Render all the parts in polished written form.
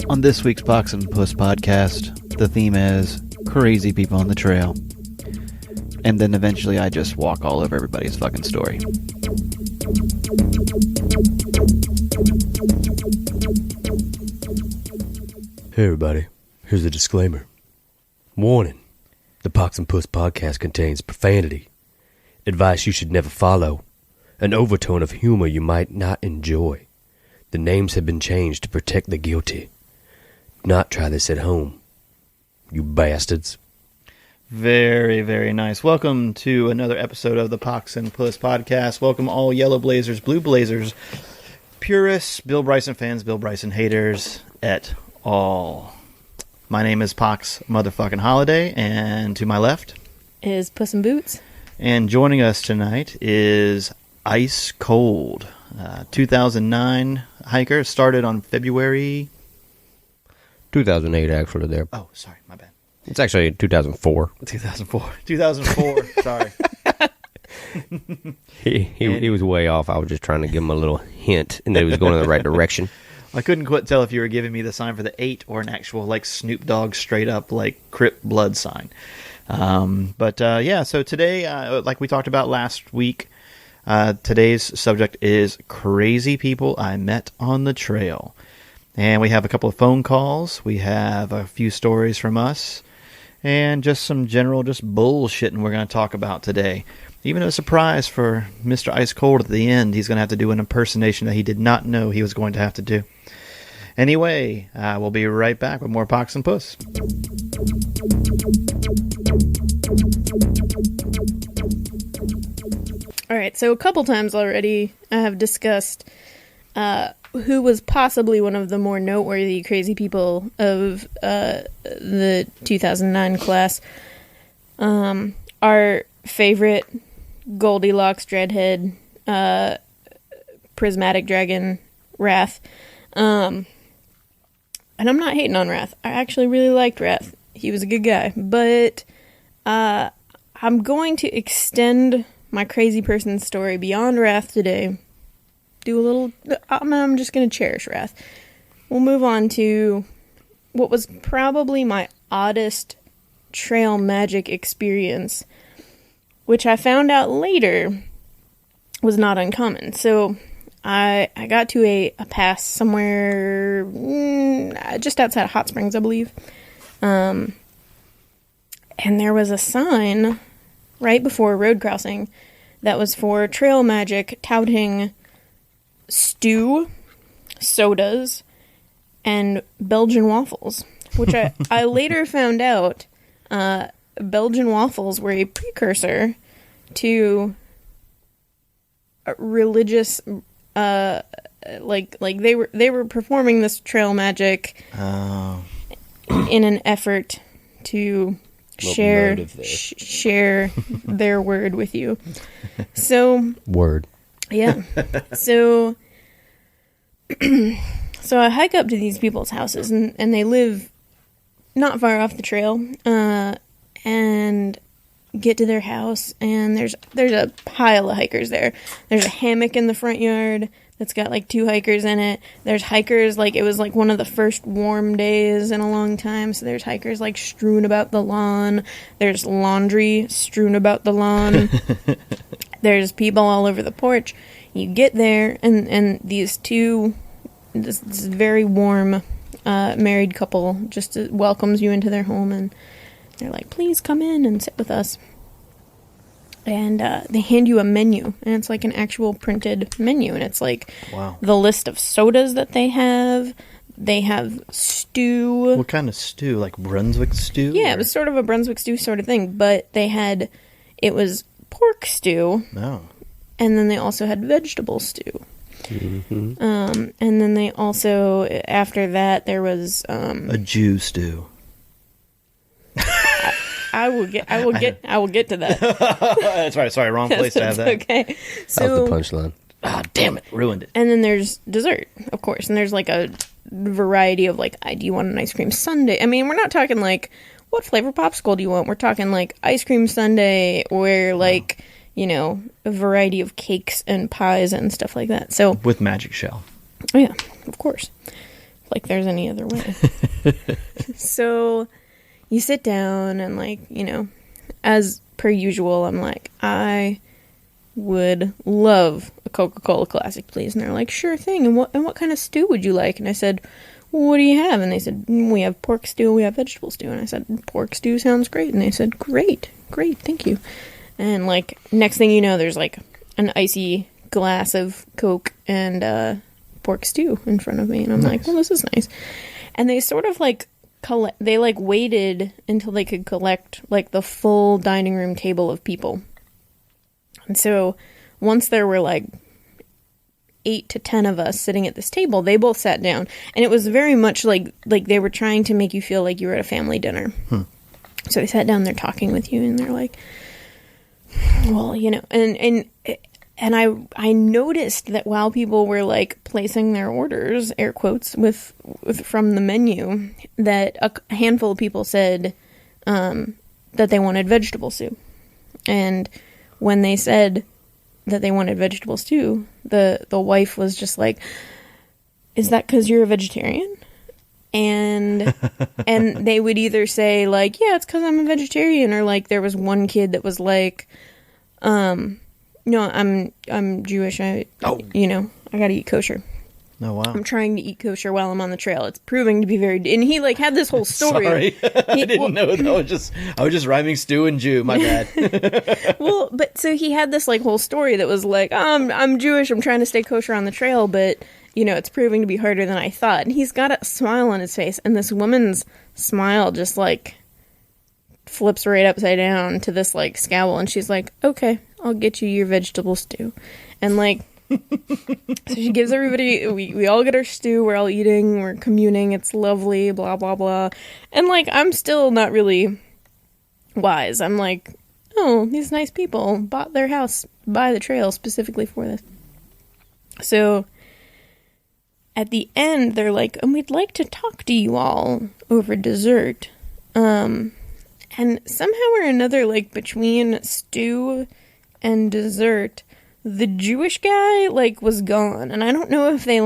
On this week's Puss and Puss podcast, the theme is crazy people on the trail. And then eventually I just walk all over everybody's fucking story. Hey everybody, here's a disclaimer. Warning, the Puss and Puss podcast contains profanity, advice you should never follow, an overtone of humor you might not enjoy. The names have been changed to protect the guilty. Do not try this at home, you bastards. Very, very nice. Welcome to another episode of the Puss and Puss podcast. Welcome all yellow blazers, blue blazers, purists, Bill Bryson fans, Bill Bryson haters, et al. My name is Pox Motherfucking Holiday, and to my left is Puss in Boots. And joining us tonight is Ice Cold, 2009 hiker. Started on February 2008 actually there. Oh, sorry, my bad. It's actually 2004. 2004, sorry. He was way off. I was just trying to give him a little hint, and that he was going in the right direction. I couldn't quite tell if you were giving me the sign for the 8 or an actual, like, Snoop Dogg straight up, like, Crip blood sign. Yeah, so today, like we talked about last week, today's subject is crazy people I met on the trail. And we have a couple of phone calls. We have a few stories from us. And just some general bullshitting we're going to talk about today. Even a surprise for Mr. Ice Cold at the end. He's going to have to do an impersonation that he did not know he was going to have to do. Anyway, we'll be right back with more Pox and Puss. All right, so a couple times already I have discussed who was possibly one of the more noteworthy crazy people of the 2009 class. Our favorite Goldilocks Dreadhead, Prismatic Dragon, Wrath. And I'm not hating on Wrath. I actually really liked Wrath. He was a good guy. But I'm going to extend my crazy person story beyond Wrath today. I'm just going to cherish Wrath. We'll move on to what was probably my oddest trail magic experience, which I found out later was not uncommon. So I got to a pass somewhere just outside of Hot Springs, I believe. And there was a sign right before a road crossing that was for trail magic touting stew, sodas, and Belgian waffles, which I later found out Belgian waffles were a precursor to religious, like they were performing this trail magic in an effort to share their word with you. So word. Yeah. So I hike up to these people's houses, and they live not far off the trail, and get to their house, and there's a pile of hikers there. There's a hammock in the front yard that's got like 2 hikers in it. There's hikers, like it was like one of the first warm days in a long time, so there's hikers like strewn about the lawn. There's laundry strewn about the lawn. There's people all over the porch. You get there, and these two, this very warm married couple just welcomes you into their home, and they're like, please come in and sit with us. And they hand you a menu, and it's like an actual printed menu, and it's like the list of sodas that they have. They have stew. What kind of stew? Like Brunswick stew? Yeah, it was sort of a Brunswick stew sort of thing, but it was pork stew. Oh. And then they also had vegetable stew. Mm-hmm. And then they also, after that, there was a Jew stew. I will get to that. That's right. Sorry, wrong place to have that. Okay. So, that was the punchline. Ah, damn it, ruined it. And then there's dessert, of course, and there's like a variety of like, do you want an ice cream sundae? I mean, we're not talking like, what flavor popsicle do you want? We're talking like ice cream sundae, or like, a variety of cakes and pies and stuff like that. So With magic shell. oh yeah, of course. Like there's any other way. So you sit down and as per usual, I'm like, I would love a Coca-Cola Classic, please. And they're like, sure thing. And what kind of stew would you like? And I said, well, what do you have? And they said, we have pork stew, we have vegetable stew. And I said, pork stew sounds great. And they said, great, thank you. And next thing you know, there's an icy glass of Coke and pork stew in front of me. And I'm like, well, this is nice. And they sort of waited until they could collect the full dining room table of people. And so once there were 8 to 10 of us sitting at this table, they both sat down, and it was very much like they were trying to make you feel like you were at a family dinner. So they sat down, they're talking with you, and they're like, well, and I noticed that while people were placing their orders, air quotes, with from the menu, that a handful of people said that they wanted vegetable stew. And when they said that they wanted vegetable stew, the wife was just like, is that because you're a vegetarian? And they would either say yeah, it's because I'm a vegetarian, or there was one kid that was like, no, I'm Jewish. I gotta eat kosher. Oh, wow. I'm trying to eat kosher while I'm on the trail. It's proving to be very... And he, had this whole story. Sorry. I didn't know. I was just rhyming stew and Jew. My bad. Well, but so he had this, whole story that was I'm Jewish. I'm trying to stay kosher on the trail, but, it's proving to be harder than I thought. And he's got a smile on his face, and this woman's smile just, flips right upside down to this, scowl, and she's like, okay, I'll get you your vegetable stew. And, so she gives everybody, we all get our stew, we're all eating, we're communing, it's lovely, blah, blah, blah. And, I'm still not really wise. I'm like, oh, these nice people bought their house by the trail specifically for this. So, at the end, they're like, and we'd like to talk to you all over dessert. And somehow or another, between stew and dessert, the Jewish guy, was gone. And I don't know if they,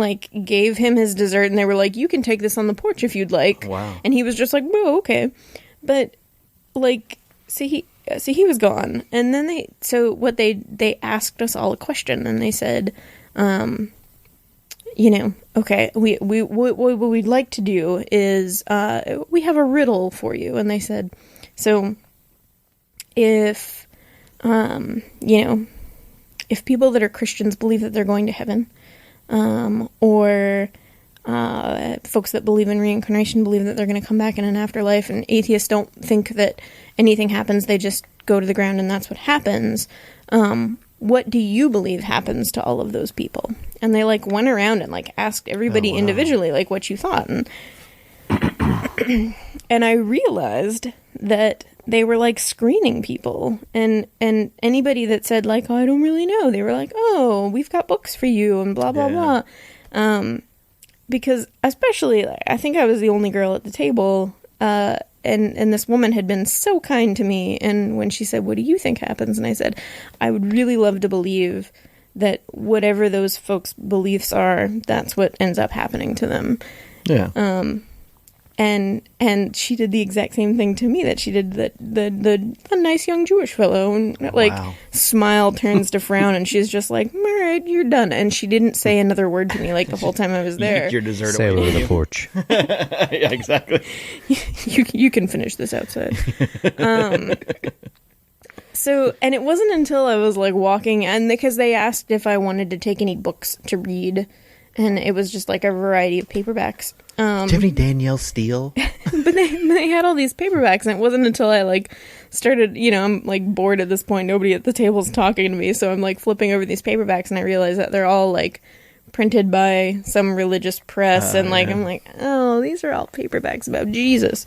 gave him his dessert and they were like, you can take this on the porch if you'd like. Wow. And he was just like, oh, okay. But, so he was gone. And then they asked us all a question, and they said, okay, what we'd like to do is, we have a riddle for you. And they said, so, if people that are Christians believe that they're going to heaven, or folks that believe in reincarnation believe that they're going to come back in an afterlife, and atheists don't think that anything happens, they just go to the ground and that's what happens, what do you believe happens to all of those people? And they went around and asked everybody individually what you thought, and and I realized that they were screening people, and anybody that said oh, I don't really know, they were like, oh, we've got books for you and blah blah blah, because especially I think I was the only girl at the table, and this woman had been so kind to me, and when she said, what do you think happens, and I said, I would really love to believe that whatever those folks' beliefs are, that's what ends up happening to them. And she did the exact same thing to me that she did the nice young Jewish fellow, and smile turns to frown, and she's just like, all right, you're done. And she didn't say another word to me the whole time I was there. Your dessert Sail away over the porch. Yeah, exactly. You can finish this outside. So, and it wasn't until I was walking, and because they asked if I wanted to take any books to read, and it was just a variety of paperbacks. Do you have any Danielle Steele? But they had all these paperbacks, and it wasn't until I started, I'm bored at this point. Nobody at the table's talking to me, so I'm flipping over these paperbacks, and I realize that they're all printed by some religious press, and I'm like, oh, these are all paperbacks about Jesus.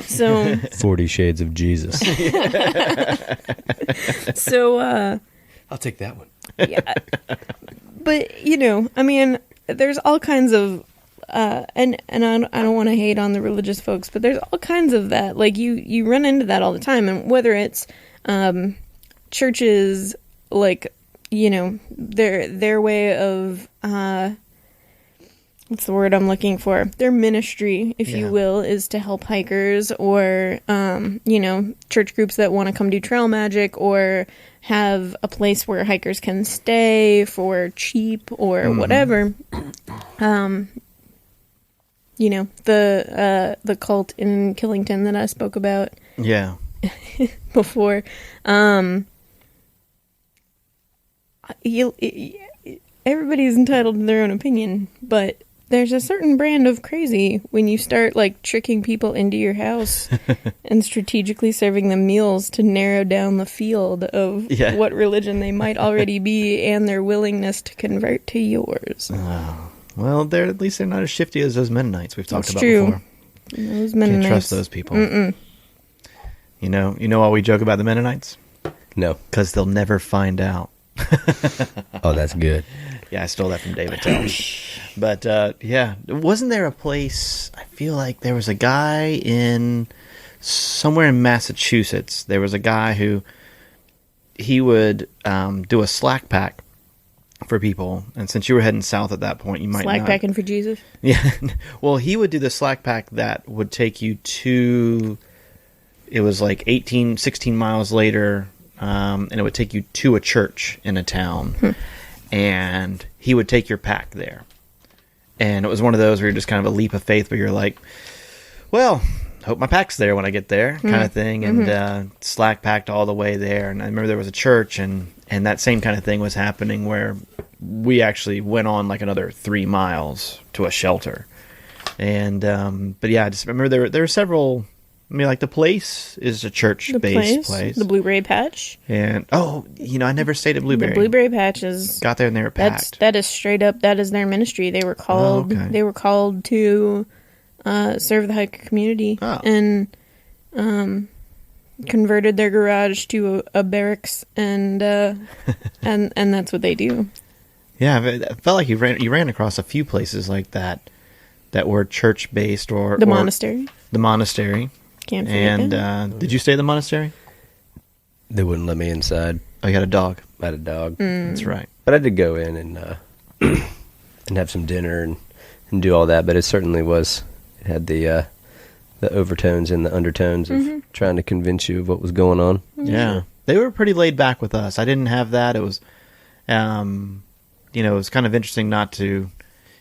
So 40 Shades of Jesus. So I'll take that one. Yeah, but I mean, there's all kinds of. And I don't want to hate on the religious folks, but there's all kinds of that. You run into that all the time, and whether it's churches like, you know, their way of what's the word I'm looking for? Their ministry, if you will, is to help hikers or, you know, church groups that want to come do trail magic or have a place where hikers can stay for cheap or whatever. You know, the cult in Killington that I spoke about before. Everybody's entitled to their own opinion, but there's a certain brand of crazy when you start, like, tricking people into your house and strategically serving them meals to narrow down the field of what religion they might already be and their willingness to convert to yours. Well, at least they're not as shifty as those Mennonites we've talked about before. Those Mennonites. Can't trust those people. You know why we joke about the Mennonites? No. Because they'll never find out. Oh, that's good. Yeah, I stole that from David Tell. But, wasn't there a place, I feel like there was a guy somewhere in Massachusetts, there was a guy who, he would do a slack pack for people, and since you were heading south at that point, you might slack packing for Jesus? Yeah. Well, he would do the slack pack that would take you to, it was like 16 miles later, and it would take you to a church in a town. And he would take your pack there. And it was one of those where you're just kind of a leap of faith where you're like, well, hope my pack's there when I get there, kind of thing. And slack packed all the way there. And I remember there was a church, and that same kind of thing was happening where we actually went on like another 3 miles to a shelter. And, but yeah, I just remember there were several. I mean, like, the place is a church-based place. The Blueberry Patch. And, I never stayed at Blueberry. The Blueberry Patch is... Got there and they were packed. That is straight up, that is their ministry. They were called to serve the hiker community. Oh. And converted their garage to a barracks, and that's what they do. Yeah, I felt like you ran across a few places like that were church-based or... The monastery. The monastery. Can't forget And did you stay at the monastery? They wouldn't let me inside. Oh, you had a dog. I had a dog. That's right. But I did go in and and have some dinner and do all that. But it certainly was. It had the overtones and the undertones of trying to convince you of what was going on. Yeah. They were pretty laid back with us. I didn't have that. It was, it was kind of interesting not to...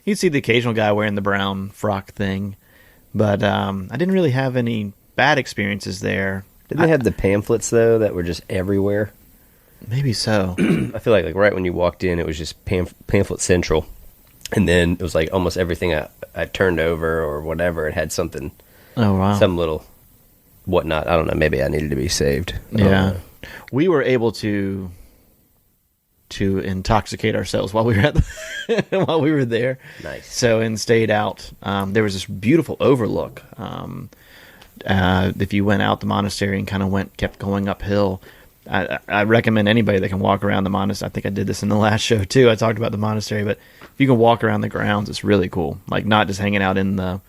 You'd see the occasional guy wearing the brown frock thing. But I didn't really have any bad experiences there. Didn't they have the pamphlets, though, that were just everywhere? Maybe so. I feel like right when you walked in, it was just pamphlet central. And then it was like almost everything I turned over or whatever, it had something. Oh, wow. Some little whatnot. I don't know. Maybe I needed to be saved. Yeah. We were able to intoxicate ourselves while we were there. Nice. So, and stayed out. There was this beautiful overlook. If you went out the monastery and kind of kept going uphill, I recommend anybody that can walk around the monastery. I think I did this in the last show too. I talked about the monastery, but if you can walk around the grounds, it's really cool. Like, not just hanging out in the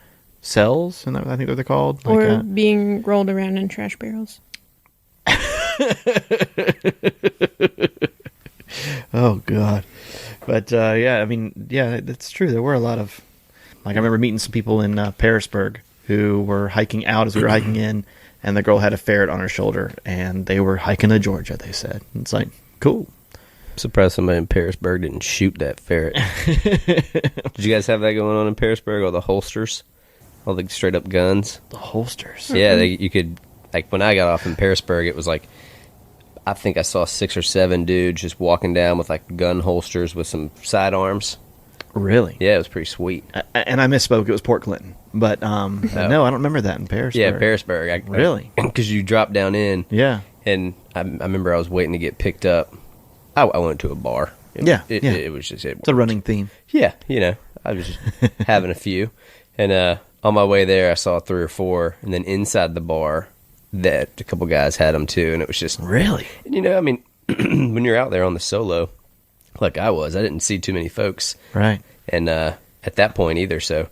cells, and I think what they're called, or being rolled around in trash barrels. Oh God. But that's true. There were a lot of, like, I remember meeting some people in Pearisburg who were hiking out as we were hiking in, and the girl had a ferret on her shoulder, and they were hiking to Georgia, they said. It's like, cool. I'm surprised somebody in Pearisburg didn't shoot that ferret. Did you guys have that going on in Pearisburg? All the holsters? All the straight up guns? The holsters? Yeah, you could, like, when I got off in Pearisburg, it was like, I think I saw 6 or 7 dudes just walking down with, like, gun holsters with some sidearms. Really? Yeah, it was pretty sweet. And I misspoke. It was Port Clinton. But, no, I don't remember that in Pearisburg. Yeah, Pearisburg. Really? Because you drop down in. Yeah. And I remember I was waiting to get picked up. I went to a bar. It was just... It's a running theme. Yeah, I was just having a few. And on my way there, I saw 3 or 4. And then inside the bar, that a couple guys had them too. And it was just... Really? I mean, when you're out there on the solo, like I didn't see too many folks. Right. And at that point either, so...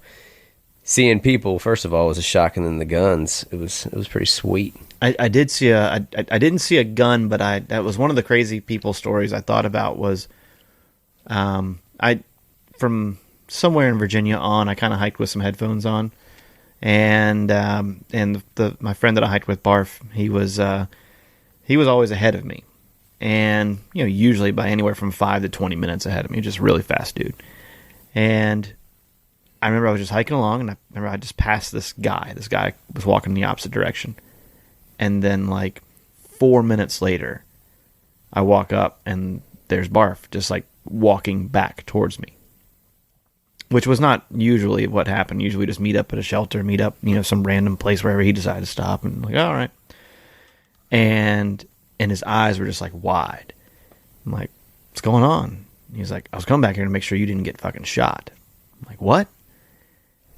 Seeing people, first of all, was a shock, and then the guns, it was pretty sweet. I did see I didn't see a gun, but that was one of the crazy people stories I thought about was, I from somewhere in Virginia on, I kind of hiked with some headphones on, and my friend that I hiked with, Barf, he was always ahead of me, and usually by anywhere from 5 to 20 minutes ahead of me, just really fast dude. And I remember I was just hiking along, and I remember I just passed this guy. This guy was walking in the opposite direction. And then, like, 4 minutes later, I walk up, and there's Barf just, like, walking back towards me. Which was not usually what happened. Usually we just meet up at a shelter, meet up, some random place wherever he decided to stop, and like, all right. And his eyes were just, like, wide. I'm like, what's going on? He's like, I was coming back here to make sure you didn't get fucking shot. I'm like, what?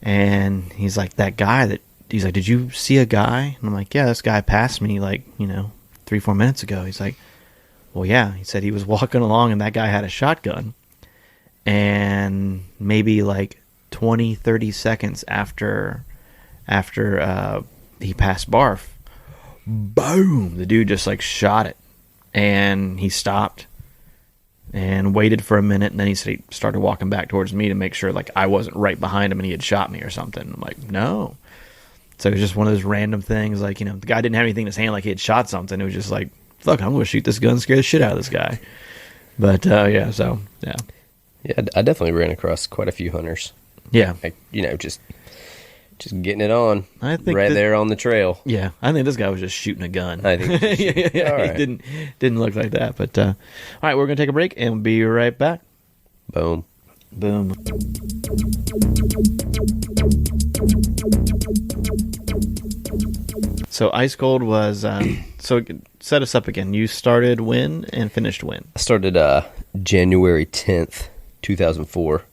And he's like, he's like, did you see a guy? And I'm like, yeah, this guy passed me 3-4 minutes ago. He's like, well, yeah. He said he was walking along and that guy had a shotgun. And maybe 20, 30 seconds after he passed Barf, boom, the dude just shot it. And he stopped and waited for a minute, and then he said he started walking back towards me to make sure I wasn't right behind him and he had shot me or something. I'm like, no. So it was just one of those random things, the guy didn't have anything in his hand he had shot something. It was just like, fuck, I'm going to shoot this gun, scare the shit out of this guy. But, yeah, so, yeah. Yeah, I definitely ran across quite a few hunters. Yeah. Just getting it on. I think there on the trail. Yeah, I think this guy was just shooting a gun. I think yeah, all right. He didn't look like that. But, all right, we're going to take a break, and we'll be right back. Boom. Boom. So Ice Cold was, so set us up again. You started when and finished when? I started January 10th, 2004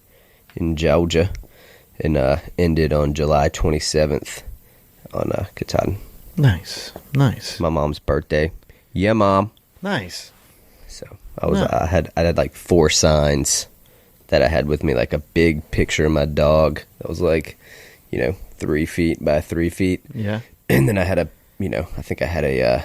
in Georgia, and ended on July 27th on Katahdin. Nice. My mom's birthday. Yeah, Mom. Nice. So I had 4 signs that I had with me, a big picture of my dog that was 3 feet by 3 feet. Yeah. And then I had I think I had a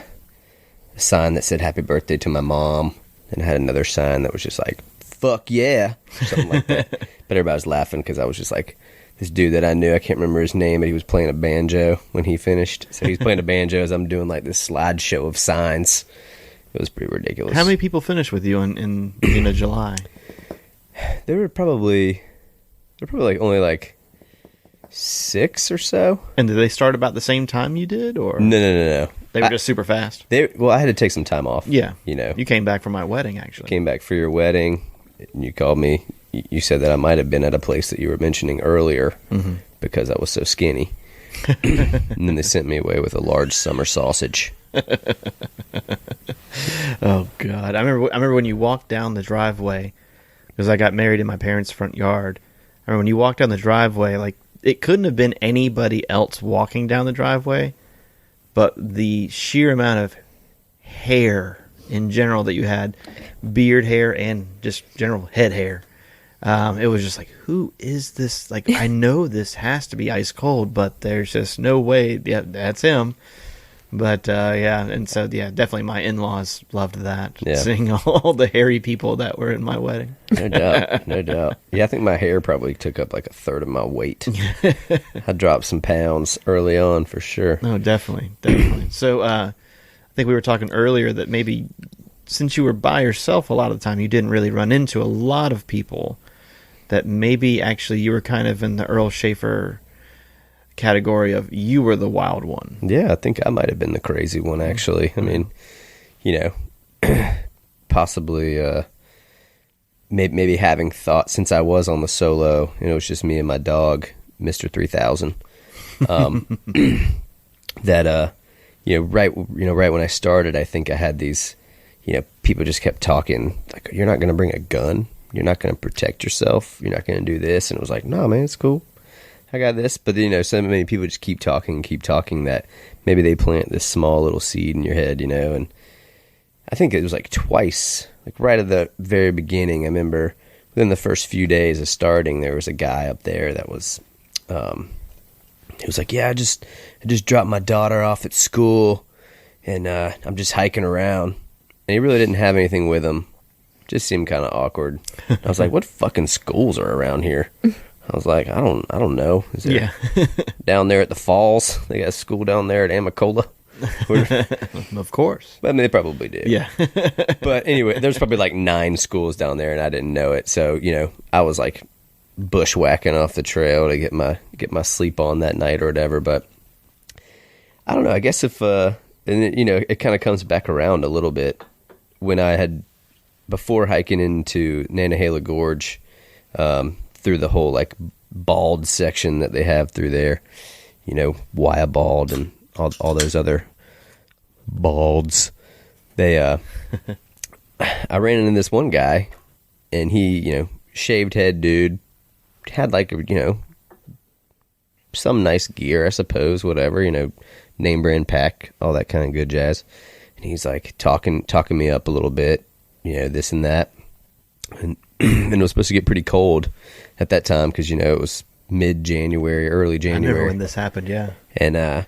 sign that said happy birthday to my mom, and I had another sign that was just fuck yeah, something like that. But everybody was laughing because I was just this dude that I knew, I can't remember his name, but he was playing a banjo when he finished. So he's playing a banjo as I'm doing this slideshow of signs. It was pretty ridiculous. How many people finished with you in beginning of July? There were probably only 6 or so. And did they start about the same time you did, or no? They were just super fast. I had to take some time off. Yeah, you came back from my wedding actually. Came back for your wedding. And you called me. You said that I might have been at a place that you were mentioning earlier because I was so skinny. And then they sent me away with a large summer sausage. Oh God! I remember when you walked down the driveway, because I got married in my parents' front yard. I remember when you walked down the driveway, it couldn't have been anybody else walking down the driveway, but the sheer amount of hair in general that you had, beard hair and just general head hair, it was just who is this? I know this has to be Ice Cold, but there's just no way. Yeah, that's him. But yeah, and so yeah, definitely my in-laws loved that. Yeah. Seeing all the hairy people that were in my wedding. No doubt. Yeah, I think my hair probably took up a third of my weight. I dropped some pounds early on for sure. No, definitely. So I think we were talking earlier that maybe since you were by yourself a lot of the time, you didn't really run into a lot of people. That maybe actually you were kind of in the Earl Schaefer category of you were the wild one. Yeah, I think I might have been the crazy one, actually. I mean, possibly maybe having thought, since I was on the solo, it was just me and my dog, Mr. 3000, that right when I started, I think I had these, people just kept talking you're not going to bring a gun, you're not going to protect yourself, you're not going to do this, and it was no, man, it's cool, I got this. But so many people just keep talking that maybe they plant this small little seed in your head, and I think it was twice, right at the very beginning. I remember within the first few days of starting, there was a guy up there that was, he was yeah, I just dropped my daughter off at school, And I'm just hiking around, and he really didn't have anything with him. Just seemed kind of awkward. I was like, "What fucking schools are around here?" I was like, "I don't know." Is there down there at the falls? They got a school down there at Amacola. Of course. I mean, they probably do. Yeah. But anyway, there's probably like 9 schools down there, and I didn't know it. So I was like bushwhacking off the trail to get my sleep on that night or whatever. But I don't know. I guess if and it kind of comes back around a little bit when I had. Before hiking into Nantahala Gorge, through the whole like bald section that they have through there, Waya Bald and all those other balds, I ran into this one guy, and he, shaved head dude, had like, some nice gear, I suppose, whatever, name brand pack, all that kind of good jazz. And he's like talking me up a little bit. This and that. And it was supposed to get pretty cold at that time because, it was mid-January, early January. I remember when this happened, yeah. And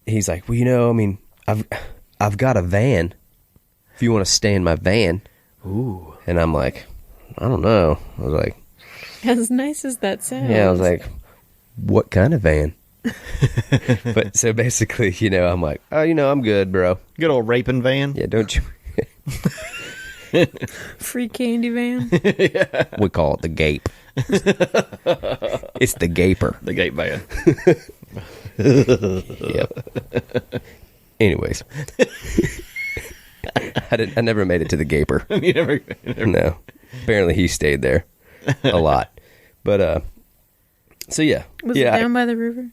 he's like, well, I mean, I've got a van. If you want to stay in my van. Ooh. And I'm like, I don't know. I was like. As nice as that sounds. Yeah, I was like, what kind of van? But so basically, I'm like, oh, I'm good, bro. Good old raping van. Yeah, don't you. Free candy van. Yeah. We call it the Gape. It's the Gaper. The gate van. Yep. Anyways, I never made it to the Gaper. You never. No. Apparently he stayed there a lot. But so yeah. Was it down by the river?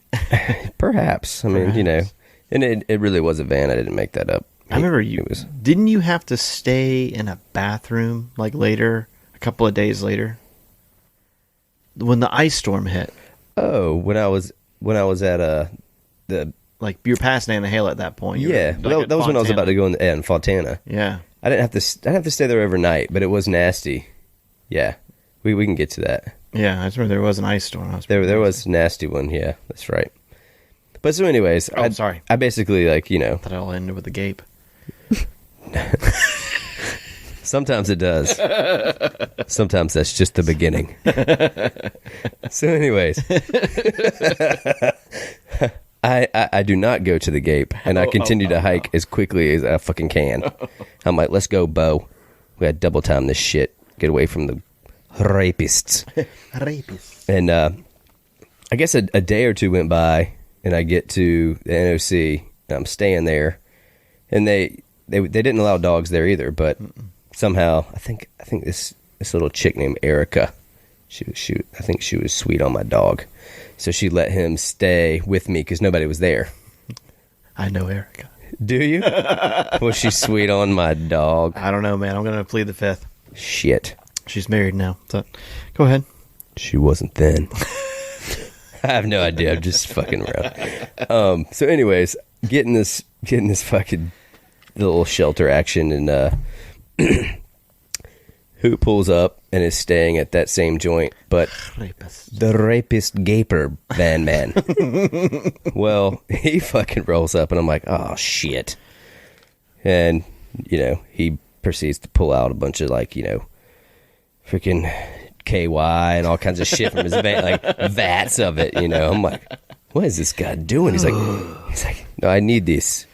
Perhaps. I mean, and it really was a van. I didn't make that up. I remember didn't you have to stay in a bathroom like later, a couple of days later, when the ice storm hit? Oh, when I was at the like you were past Nantahala at that point. Yeah, that was when I was about to go in Fontana. Yeah, I didn't have to stay there overnight, but it was nasty. Yeah, we can get to that. Yeah, I just remember there was an ice storm. There was a nasty one. Yeah, that's right. But so, anyways, sorry. I basically I thought it all ended with the gape. Sometimes it does. Sometimes that's just the beginning. So anyways, I do not go to the Gape, and I continue to hike as quickly as I fucking can. I'm like, let's go, Bo. We gotta double time this shit. Get away from the rapists. And I guess a day or two went by, and I get to the NOC, and I'm staying there, and they didn't allow dogs there either, but somehow I think this little chick named Erica, I think she was sweet on my dog, so she let him stay with me because nobody was there. I know Erica. Do you? Was she sweet on my dog? I don't know, man. I'm gonna plead the fifth. Shit. She's married now. So go ahead. She wasn't then. I have no idea. I'm just fucking around. So anyways, getting this fucking little shelter action, and who pulls up and is staying at that same joint but the rapist Gaper van man. Well, he fucking rolls up, and I'm like, oh shit. And he proceeds to pull out a bunch of freaking KY and all kinds of shit from his van, like vats of it. I'm like, what is this guy doing? He's like, no, I need this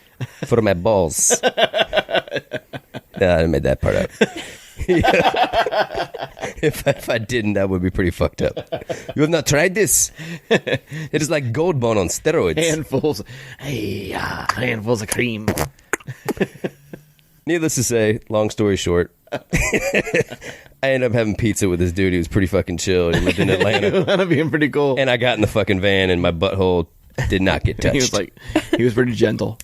for my balls. I made that part up. If I didn't, that would be pretty fucked up. You have not tried this? It is like gold bone on steroids. Handfuls of cream. Needless to say, long story short, I ended up having pizza with this dude. He was pretty fucking chill. He lived in Atlanta. Atlanta being pretty cool. And I got in the fucking van, and my butthole did not get touched. He was pretty gentle.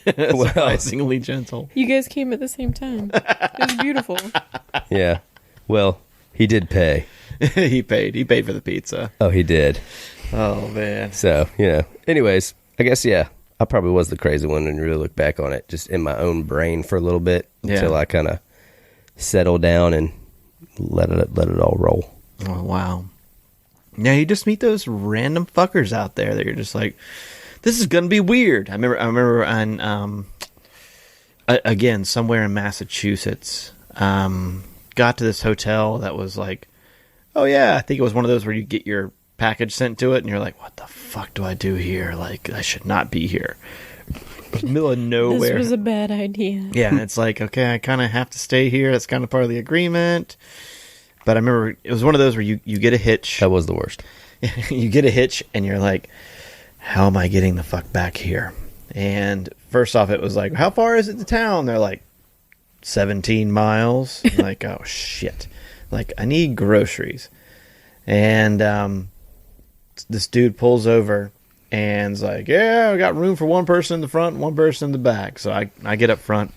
Surprisingly gentle. You guys came at the same time. It was beautiful. Yeah. Well, he did pay. He paid for the pizza. Oh, he did. Oh, man. So, anyways, I guess, yeah, I probably was the crazy one when you really look back on it, just in my own brain for a little bit until I kind of settled down and let it all roll. Oh, wow. Yeah, you just meet those random fuckers out there that you're just like, this is gonna be weird. I remember on again somewhere in Massachusetts, got to this hotel that was like, oh yeah, I think it was one of those where you get your package sent to it, and you're like, what the fuck do I do here? Like, I should not be here. Middle of nowhere. This was a bad idea. Yeah, and it's like, okay, I kind of have to stay here. That's kind of part of the agreement. But I remember it was one of those where you get a hitch. That was the worst. You get a hitch, and you're like, how am I getting the fuck back here? And first off, it was like, how far is it to town? They're like, 17 miles. I'm like, oh, shit. Like, I need groceries. And this dude pulls over and is like, yeah, I got room for one person in the front and one person in the back. So I get up front,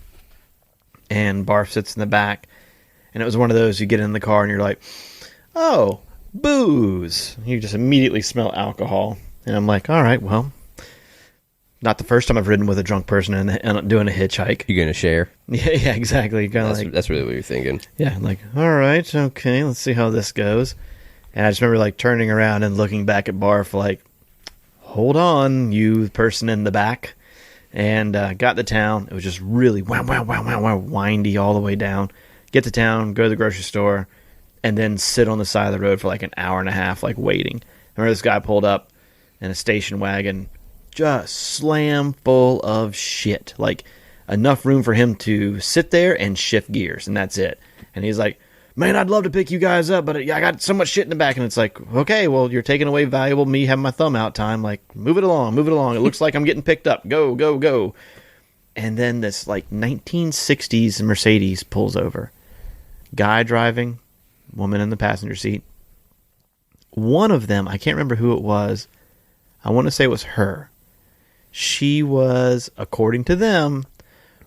and Barf sits in the back. And it was one of those, you get in the car and you're like, oh, booze. You just immediately smell alcohol. And I'm like, all right, well, not the first time I've ridden with a drunk person and doing a hitchhike. You're going to share? Yeah, exactly. That's really what you're thinking. Yeah, like, all right, okay, let's see how this goes. And I just remember, like, turning around and looking back at Barf, like, hold on, you person in the back. And got to town. It was just really windy all the way down. Get to town, go to the grocery store, and then sit on the side of the road for like an hour and a half, like waiting. I remember this guy pulled up in a station wagon, just slam full of shit. Like, enough room for him to sit there and shift gears, and that's it. And he's like, man, I'd love to pick you guys up, but I got so much shit in the back. And it's like, okay, well, you're taking away valuable me having my thumb out time. Like, move it along. It looks like I'm getting picked up. Go, go, go. And then this, like, 1960s Mercedes pulls over. Guy driving, woman in the passenger seat. One of them, I can't remember who it was. I want to say it was her. She was, according to them,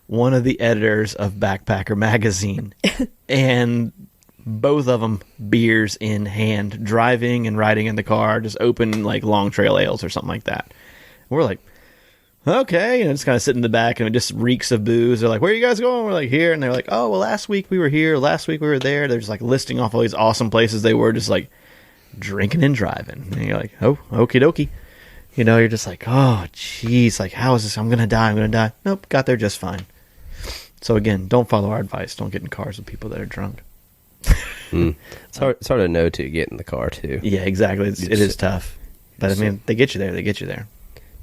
one of the editors of Backpacker magazine. And both of them, beers in hand, driving and riding in the car, just open, like, Long Trail ales or something like that. We're like, okay, and it's kind of sitting in the back, and it just reeks of booze. They're like, where are you guys going? We're like, here. And they're like, oh, well, last week we were here, last week we were there. They're just like listing off all these awesome places they were, just like drinking and driving. And you're like, oh, okie dokie. You know, you're just like, oh, jeez, like, how is this? I'm gonna die. Nope, got there just fine. So again, don't follow our advice. Don't get in cars with people that are drunk. It's hard to know to get in the car too. Yeah, exactly. It is tough, but I mean, they get you there.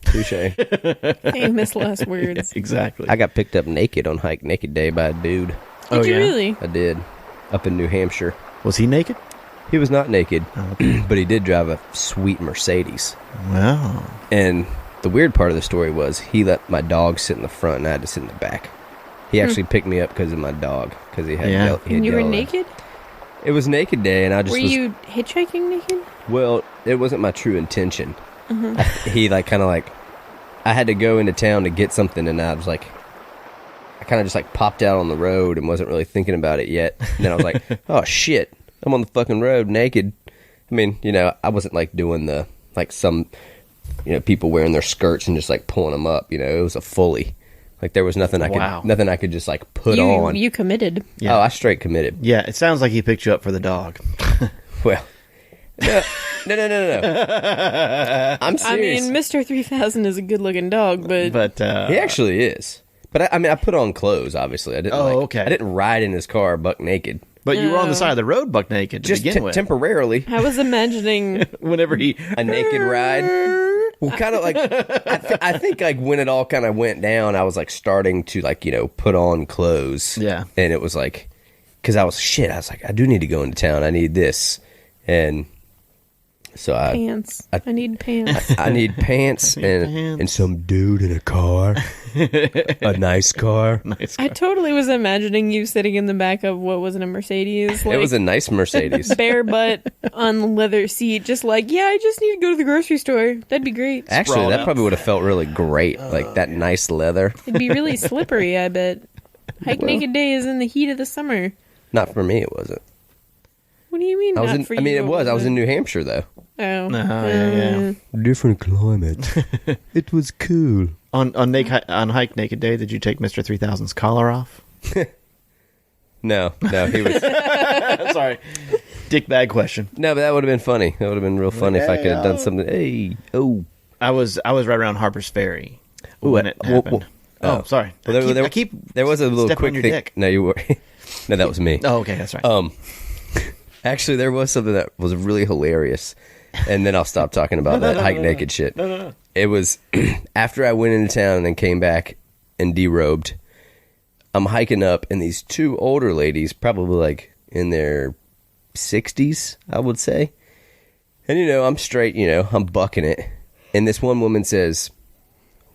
Touche. Famous last words. Yeah, exactly. I got picked up naked on Hike Naked Day by a dude. Did you really? I did. Up in New Hampshire. Was he naked? He was not naked, okay. but he did drive a sweet Mercedes. Wow. And the weird part of the story was he let my dog sit in the front and I had to sit in the back. He actually picked me up because of my dog. Because he had And you were naked? It was naked day, and I just Were you hitchhiking naked? Well, it wasn't my true intention. He I had to go into town to get something, and I was like, I kind of just like popped out on the road and wasn't really thinking about it yet. And then I was like, oh shit, I'm on the fucking road naked. I mean, you know, I wasn't like doing the, like some, you know, people wearing their skirts and just like pulling them up, you know, it was a fully. Like there was nothing I could just like put on. You committed. Yeah. Oh, I straight committed. Yeah, it sounds like he picked you up for the dog. Well, no. I'm serious. I mean, Mr. 3000 is a good-looking dog, but he actually is. But I mean, I put on clothes. Obviously, I didn't. Okay. I didn't ride in his car buck naked. But you were on the side of the road buck naked to Just begin with. temporarily. I was imagining Whenever he... A naked ride. Well, kind of like, I think like when it all kind of went down, I was like starting to like, you know, put on clothes. Yeah. And it was like, because I was like, I do need to go into town. I need this. And so pants. I need pants. I need pants and some dude in a car. A nice car. I totally was imagining you sitting in the back of what was it, a Mercedes? Like, it was a nice Mercedes. bare butt on the leather seat, just like, yeah, I just need to go to the grocery store. That'd be great. Actually, that probably would have felt really great. Like that nice leather. It'd be really slippery, I bet. Hike Naked Day is in the heat of the summer. Not for me, it wasn't. What do you mean? I was in New Hampshire though. Oh, yeah. Different climate. It was cool. On Hike Naked Day, did you take Mr. 3000's collar off? No, he was. Sorry. Dick bag question. No, but that would have been funny. That would have been real funny if I could have done something. Hey, oh. I was right around Harper's Ferry when it happened. Sorry. Well, there was a little step quick on your thing. dick. No, you were. No, that was me. Oh, okay, that's right. Actually, there was something that was really hilarious, and then I'll stop talking about that hike naked shit. No. It was after I went into town and then came back and derobed. I'm hiking up, and these two older ladies, probably like in their 60s, I would say. And, I'm straight, I'm bucking it. And this one woman says,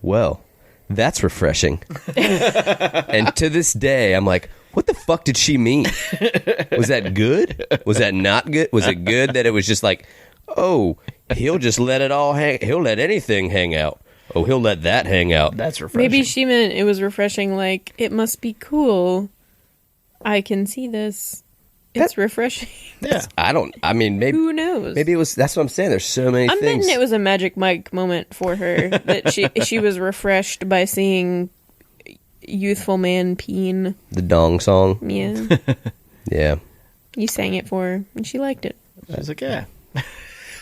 well, that's refreshing. And to this day, I'm like, what the fuck did she mean? Was that good? Was that not good? Was it good that it was just like, oh, he'll just let it all hang. He'll let anything hang out. Oh, he'll let that hang out. That's refreshing. Maybe she meant it was refreshing, like, it must be cool. I can see this. It's refreshing. Yeah. Maybe. Who knows? Maybe it was, that's what I'm saying. There's so many I'm things. betting it was a Magic Mike moment for her, that she was refreshed by seeing youthful man peen. The dong song. Yeah. Yeah. You sang it for her, and she liked it. She's like, yeah.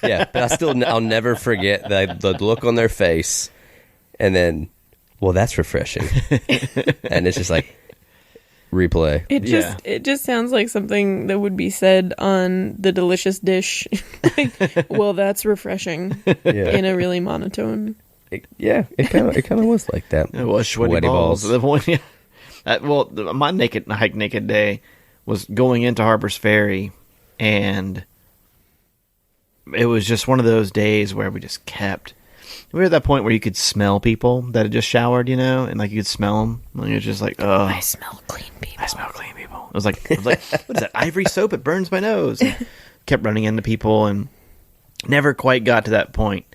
Yeah, but I'll never forget the look on their face, and then, well, that's refreshing. And it's just like, replay. It just sounds like something that would be said on the delicious dish. Like, well, that's refreshing. Yeah. In a really monotone. It kind of was like that. It was sweaty balls. The point, yeah. My hike naked day was going into Harper's Ferry, and it was just one of those days where we just kept. We were at that point where you could smell people that had just showered, and like you could smell them. And you're just like, oh, I smell clean people. I smell clean people. It was like, what is that? Ivory soap? It burns my nose. And kept running into people and never quite got to that point.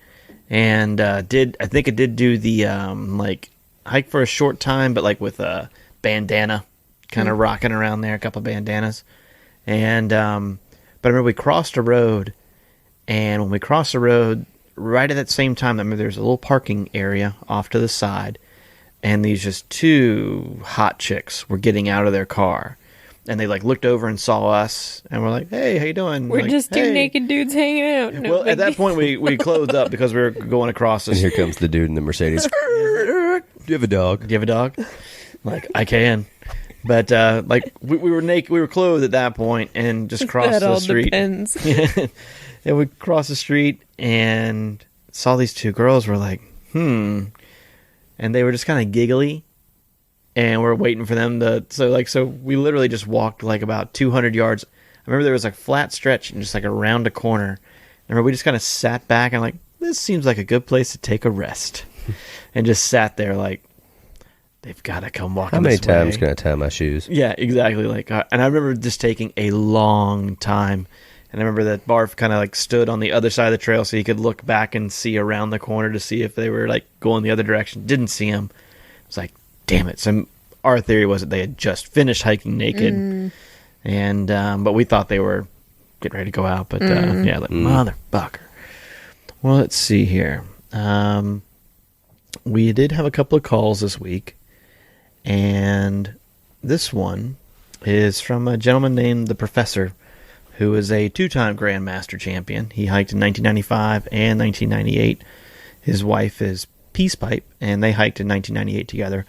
And I think it did do the like hike for a short time, but like with a bandana, kind of rocking around there, a couple of bandanas. And but I remember we crossed a road, and when we crossed the road, right at that same time, I remember there's a little parking area off to the side, and these just two hot chicks were getting out of their car. And they like looked over and saw us, and we're like, "Hey, how you doing?" We're like, just two hey. naked dudes hanging out. No Well, big at that deal. point, we closed up because we were going across And this. here comes the dude in the Mercedes. Do you have a dog? Do you have a dog? Like, I can. But like we were naked, we were clothed at that point, and just crossed That the all street. depends. And we crossed the street and saw these two girls. We're like, and they were just kind of giggly, and we're waiting for them to. So we literally just walked like about 200 yards. I remember there was a flat stretch and just like around a corner. I remember we just kind of sat back and like, this seems like a good place to take a rest, and just sat there like, they've got to come walking. How many this way. times can I tie my shoes? Yeah, exactly. Like, and I remember just taking a long time. And I remember that Barf kind of like stood on the other side of the trail so he could look back and see around the corner to see if they were like going the other direction. Didn't see him. It was like, damn it. So our theory was that they had just finished hiking naked, and but we thought they were getting ready to go out. But motherfucker. Well, let's see here. We did have a couple of calls this week, and this one is from a gentleman named the Professor, who is a two-time Grandmaster champion. He hiked in 1995 and 1998. His wife is Peace Pipe, and they hiked in 1998 together.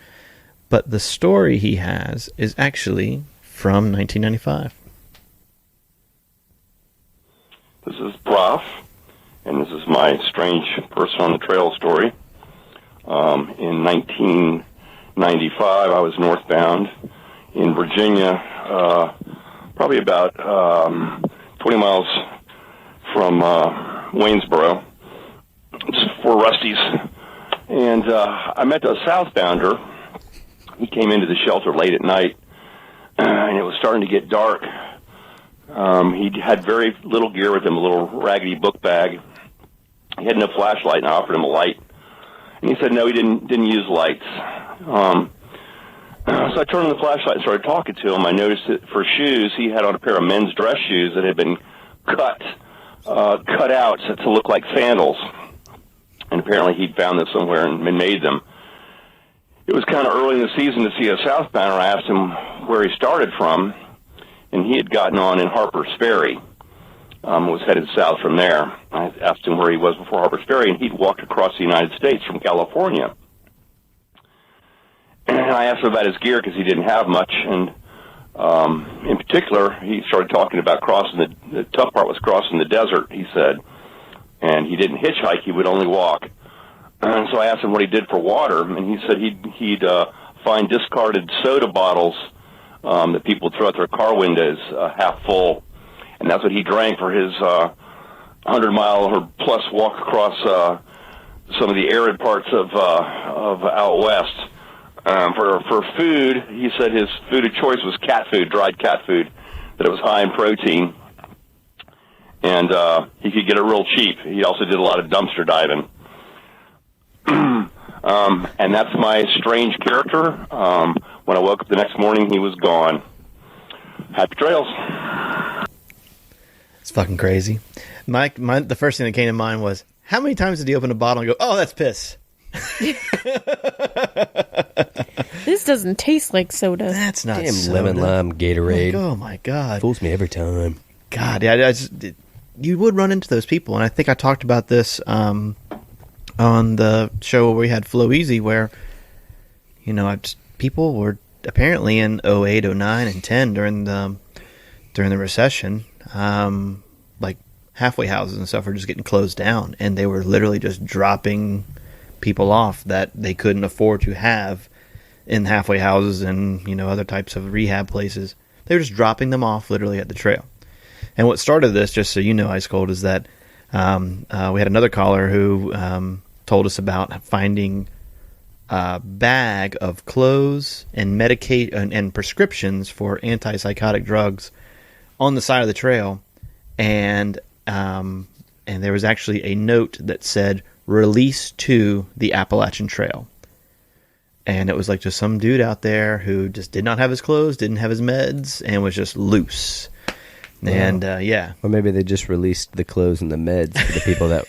But the story he has is actually from 1995. This is Prof, and this is my strange person on the trail story. In 1995, I was northbound in Virginia, probably about 20 miles from Waynesboro, just for Rusty's. And I met a southbounder. He came into the shelter late at night, and it was starting to get dark. He had very little gear with him, a little raggedy book bag. He had no flashlight, and I offered him a light. And he said no, he didn't use lights. So I turned on the flashlight and started talking to him. I noticed that for shoes, he had on a pair of men's dress shoes that had been cut out to look like sandals. And apparently he'd found them somewhere and made them. It was kind of early in the season to see a southbounder. I asked him where he started from, and he had gotten on in Harper's Ferry. was headed south from there. I asked him where he was before Harper's Ferry, and he'd walked across the United States from California. And I asked him about his gear because he didn't have much, and in particular, he started talking about crossing the tough part was crossing the desert, he said, and he didn't hitchhike, he would only walk. And so I asked him what he did for water, and he said he'd find discarded soda bottles that people throw out their car windows half full, and that's what he drank for his 100-mile or plus walk across some of the arid parts of out west. For food, he said his food of choice was cat food, dried cat food, that it was high in protein, and he could get it real cheap. He also did a lot of dumpster diving. And that's my strange character. When I woke up the next morning, he was gone. Happy trails. It's fucking crazy. The first thing that came to mind was, how many times did he open a bottle and go, oh, that's piss? This doesn't taste like soda. That's not Damn soda. lemon lime Gatorade. Oh my God. Fools me every time. God, yeah, you would run into those people, and I think I talked about this on the show where we had Flow Easy, where people were apparently in 08, 09, and 10 during the recession, like halfway houses and stuff were just getting closed down, and they were literally just dropping people off that they couldn't afford to have in halfway houses and other types of rehab places. They were just dropping them off literally at the trail. And what started this, just so you know, Ice Cold, is that we had another caller who told us about finding a bag of clothes and and prescriptions for antipsychotic drugs on the side of the trail, and there was actually a note that said "Release to the Appalachian Trail," and it was like just some dude out there who just did not have his clothes, didn't have his meds, and was just loose. Wow. And yeah, or maybe they just released the clothes and the meds for the people that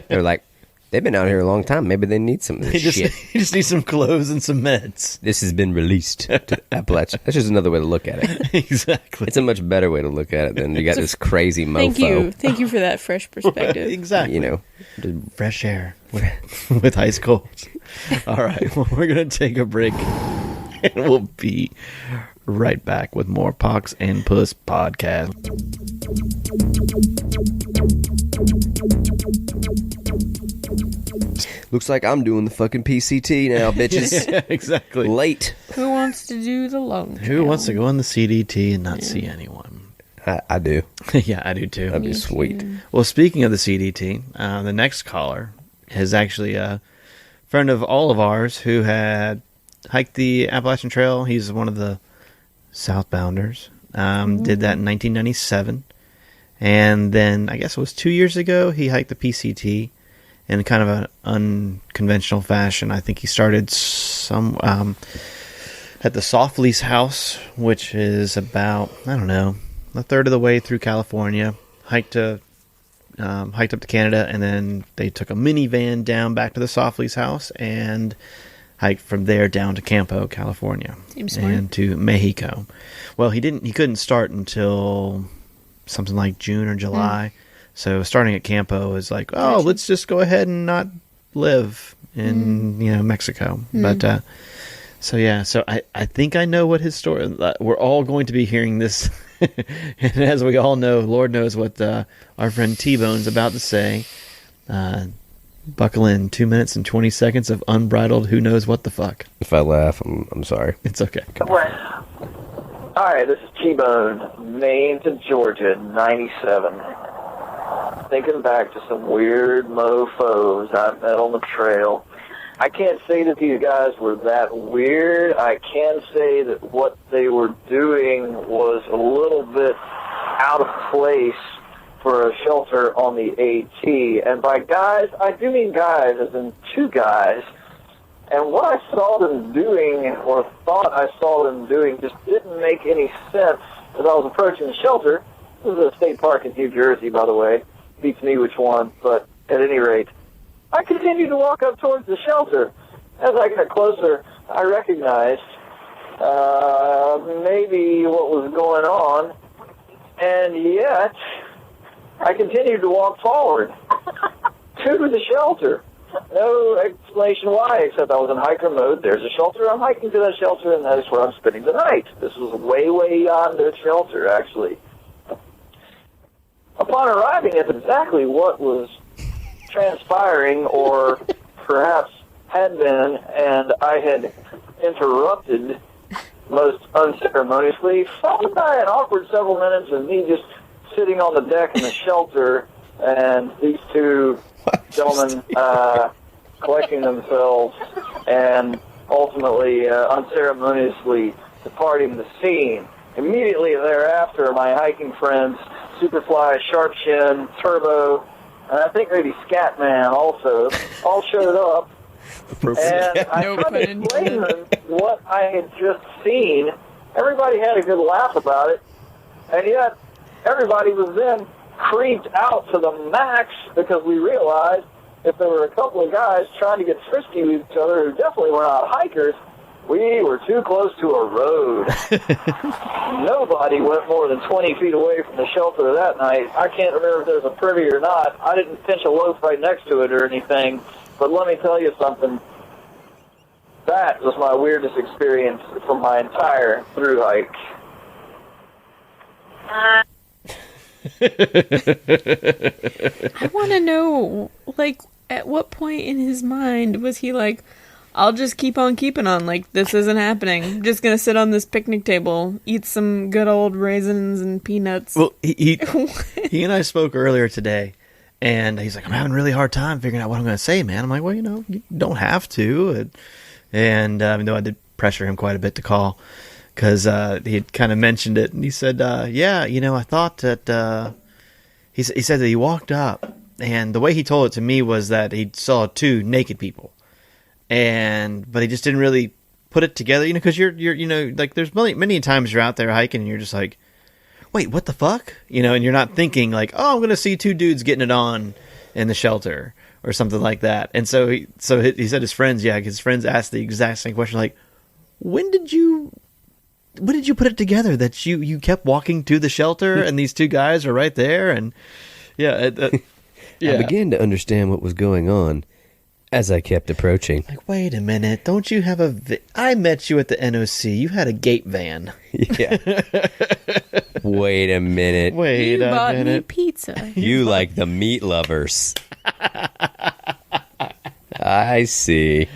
they're like, they've been out here a long time. Maybe they need some of this shit. They just need some clothes and some meds. This has been released to Appalachia. That's just another way to look at it. Exactly. It's a much better way to look at it than you got this crazy mofo. Thank you for that fresh perspective. Exactly. Fresh air with Ice Cold. All right. Well, we're going to take a break, and we'll be right back with more Pox and Puss podcast. Looks like I'm doing the fucking PCT now, bitches. Yeah, exactly. Late. Who wants to do the long trail? Who wants to go on the CDT and not see anyone? I do. Yeah, I do too. That'd be sweet. Well, speaking of the CDT, the next caller is actually a friend of all of ours who had hiked the Appalachian Trail. He's one of the Southbounders. Did that in 1997. And then, I guess it was 2 years ago, he hiked the PCT in kind of an unconventional fashion. I think he started at the Soft Lease House, which is about, I don't know, a third of the way through California. Hiked up to Canada, and then they took a minivan down back to the Soft Lease House and hiked from there down to Campo, California, and to Mexico. Well, he couldn't start until something like June or July. So starting at Campo is like, let's just go ahead and not live in Mexico. But so I think I know what his story. We're all going to be hearing this, and as we all know, Lord knows what our friend T-Bone's about to say. Buckle in. 2 minutes and 20 seconds of unbridled who knows what the fuck. If I laugh, I'm sorry. It's okay. Hi, this is T-Bone, Maine to Georgia, 97. Thinking back to some weird mofos I met on the trail. I can't say that these guys were that weird. I can say that what they were doing was a little bit out of place for a shelter on the AT. And by guys, I do mean guys as in two guys. And what I saw them doing, or thought I saw them doing, just didn't make any sense as I was approaching the shelter. This is a state park in New Jersey, by the way. Beats me which one, but at any rate, I continued to walk up towards the shelter. As I got closer, I recognized maybe what was going on, and yet I continued to walk forward to the shelter. No explanation why, except I was in hiker mode. There's a shelter. I'm hiking to that shelter, and that is where I'm spending the night. This was way, way on the shelter, actually. Upon arriving at exactly what was transpiring, or perhaps had been, and I had interrupted most unceremoniously, followed by an awkward several minutes of me just sitting on the deck in the shelter, and these two gentlemen collecting themselves and ultimately unceremoniously departing the scene. Immediately thereafter, my hiking friends, Superfly, Sharpshin, Turbo, and I think maybe Scatman also, all showed up. And I tried to explain them what I had just seen. Everybody had a good laugh about it, and yet everybody was then creeped out to the max because we realized if there were a couple of guys trying to get frisky with each other who definitely were not hikers, we were too close to a road. Nobody went more than 20 feet away from the shelter that night. I can't remember if there was a privy or not. I didn't pinch a loaf right next to it or anything, but let me tell you something. That was my weirdest experience from my entire through hike. I want to know, like, at what point in his mind was he like, I'll just keep on keeping on, like, this isn't happening. I'm just going to sit on this picnic table, eat some good old raisins and peanuts. Well, he and I spoke earlier today, and he's like, I'm having a really hard time figuring out what I'm going to say, man. I'm like, well, you don't have to. And though I did pressure him quite a bit to call, because he had kind of mentioned it, and he said, yeah, I thought that, he said that he walked up, and the way he told it to me was that he saw two naked people, but he just didn't really put it together, because you're like, there's many times you're out there hiking, and you're just like, wait, what the fuck? And you're not thinking like, oh, I'm going to see two dudes getting it on in the shelter, or something like that. And so he said his friends asked the exact same question, like, when did you put it together that you kept walking to the shelter and these two guys are right there? And yeah. I began to understand what was going on as I kept approaching. Like, wait a minute, don't you have I met you at the NOC. You had a gate van. Yeah. Wait a minute. You bought me pizza. You like the meat lovers. I see.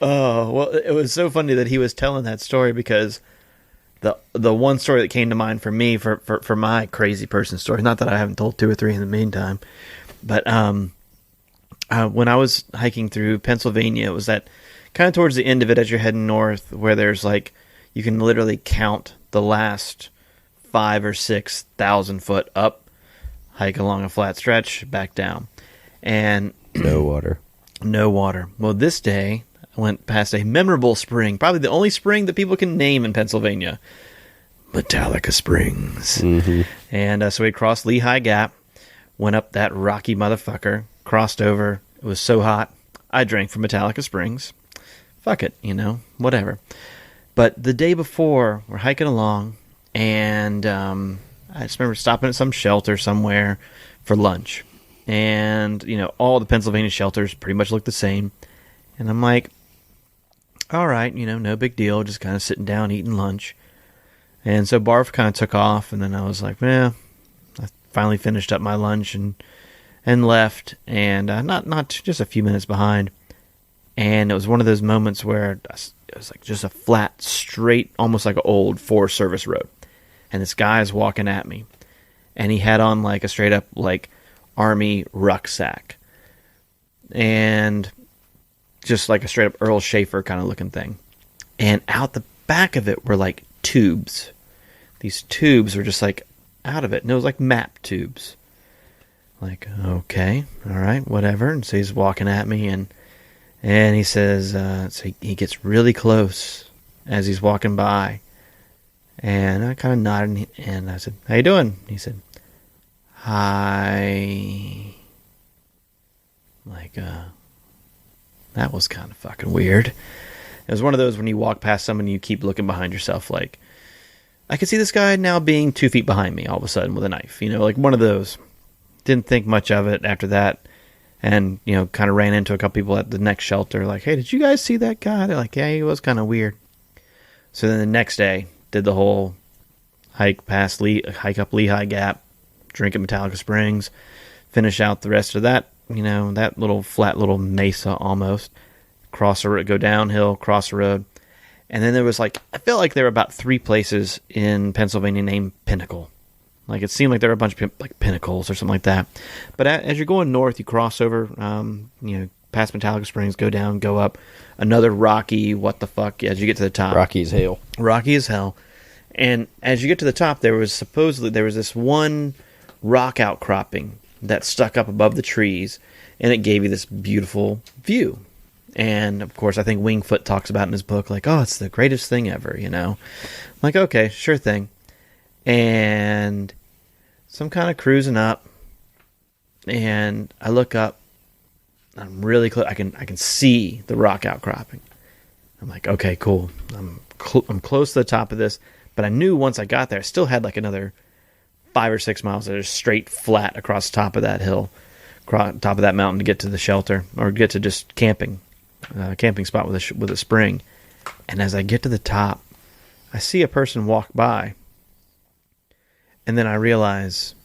Oh, well, it was so funny that he was telling that story, because the one story that came to mind for me for my crazy person story, not that I haven't told two or three in the meantime, but when I was hiking through Pennsylvania, it was that kind of towards the end of it as you're heading north, where there's like, you can literally count the last 5,000 or 6,000 foot up, hike along a flat stretch, back down. And no water. Well, this day I went past a memorable spring, probably the only spring that people can name in Pennsylvania, Metallica Springs. Mm-hmm. And so we crossed Lehigh Gap, went up that rocky motherfucker, crossed over. It was so hot, I drank from Metallica Springs. Fuck it, whatever. But the day before, we're hiking along, and I just remember stopping at some shelter somewhere for lunch. And, all the Pennsylvania shelters pretty much look the same. And I'm like, all right, no big deal, just kind of sitting down, eating lunch. And so Barf kind of took off, and then I was like, I finally finished up my lunch and left, and not just a few minutes behind. And it was one of those moments where it was like just a flat, straight, almost like an old Forest Service road. And this guy is walking at me, and he had on like a straight up like Army rucksack, and just like a straight up Earl Schaefer kind of looking thing. And out the back of it were like tubes. These tubes were just like out of it, and it was like map tubes. Like, okay, all right, whatever. And so he's walking at me, and he says, so he gets really close as he's walking by, and I kind of nodded, and I said, how you doing? He said, hi. Like, that was kind of fucking weird. It was one of those when you walk past someone, you keep looking behind yourself, like, I could see this guy now being 2 feet behind me all of a sudden with a knife, like one of those. didn't think much of it after that. And, kind of ran into a couple people at the next shelter, like, hey, did you guys see that guy? They're like, yeah, he was kind of weird. So then the next day, did the whole hike up Lehigh Gap, drink at Metallica Springs, finish out the rest of that, that little flat little mesa almost, cross a road, go downhill, cross the road. And then there was I felt like there were about 3 places in Pennsylvania named Pinnacle. Like, it seemed like there were a bunch of pinnacles or something like that. But as you're going north, you cross over, past Metallica Springs, go down, go up. Another rocky, what the fuck, as you get to the top. Rocky as hell. Rocky as hell. And as you get to the top, there was this one rock outcropping that stuck up above the trees, and it gave you this beautiful view. And, of course, I think Wingfoot talks about in his book, like, oh, it's the greatest thing ever, I'm like, okay, sure thing. And so I'm kind of cruising up, and I look up. I'm really close. I can see the rock outcropping. I'm like, okay, cool. I'm close to the top of this, but I knew once I got there, I still had another 5 or 6 miles that are straight flat across the top of that hill, top of that mountain to get to the shelter or get to just camping spot with a spring. And as I get to the top, I see a person walk by. And then I realize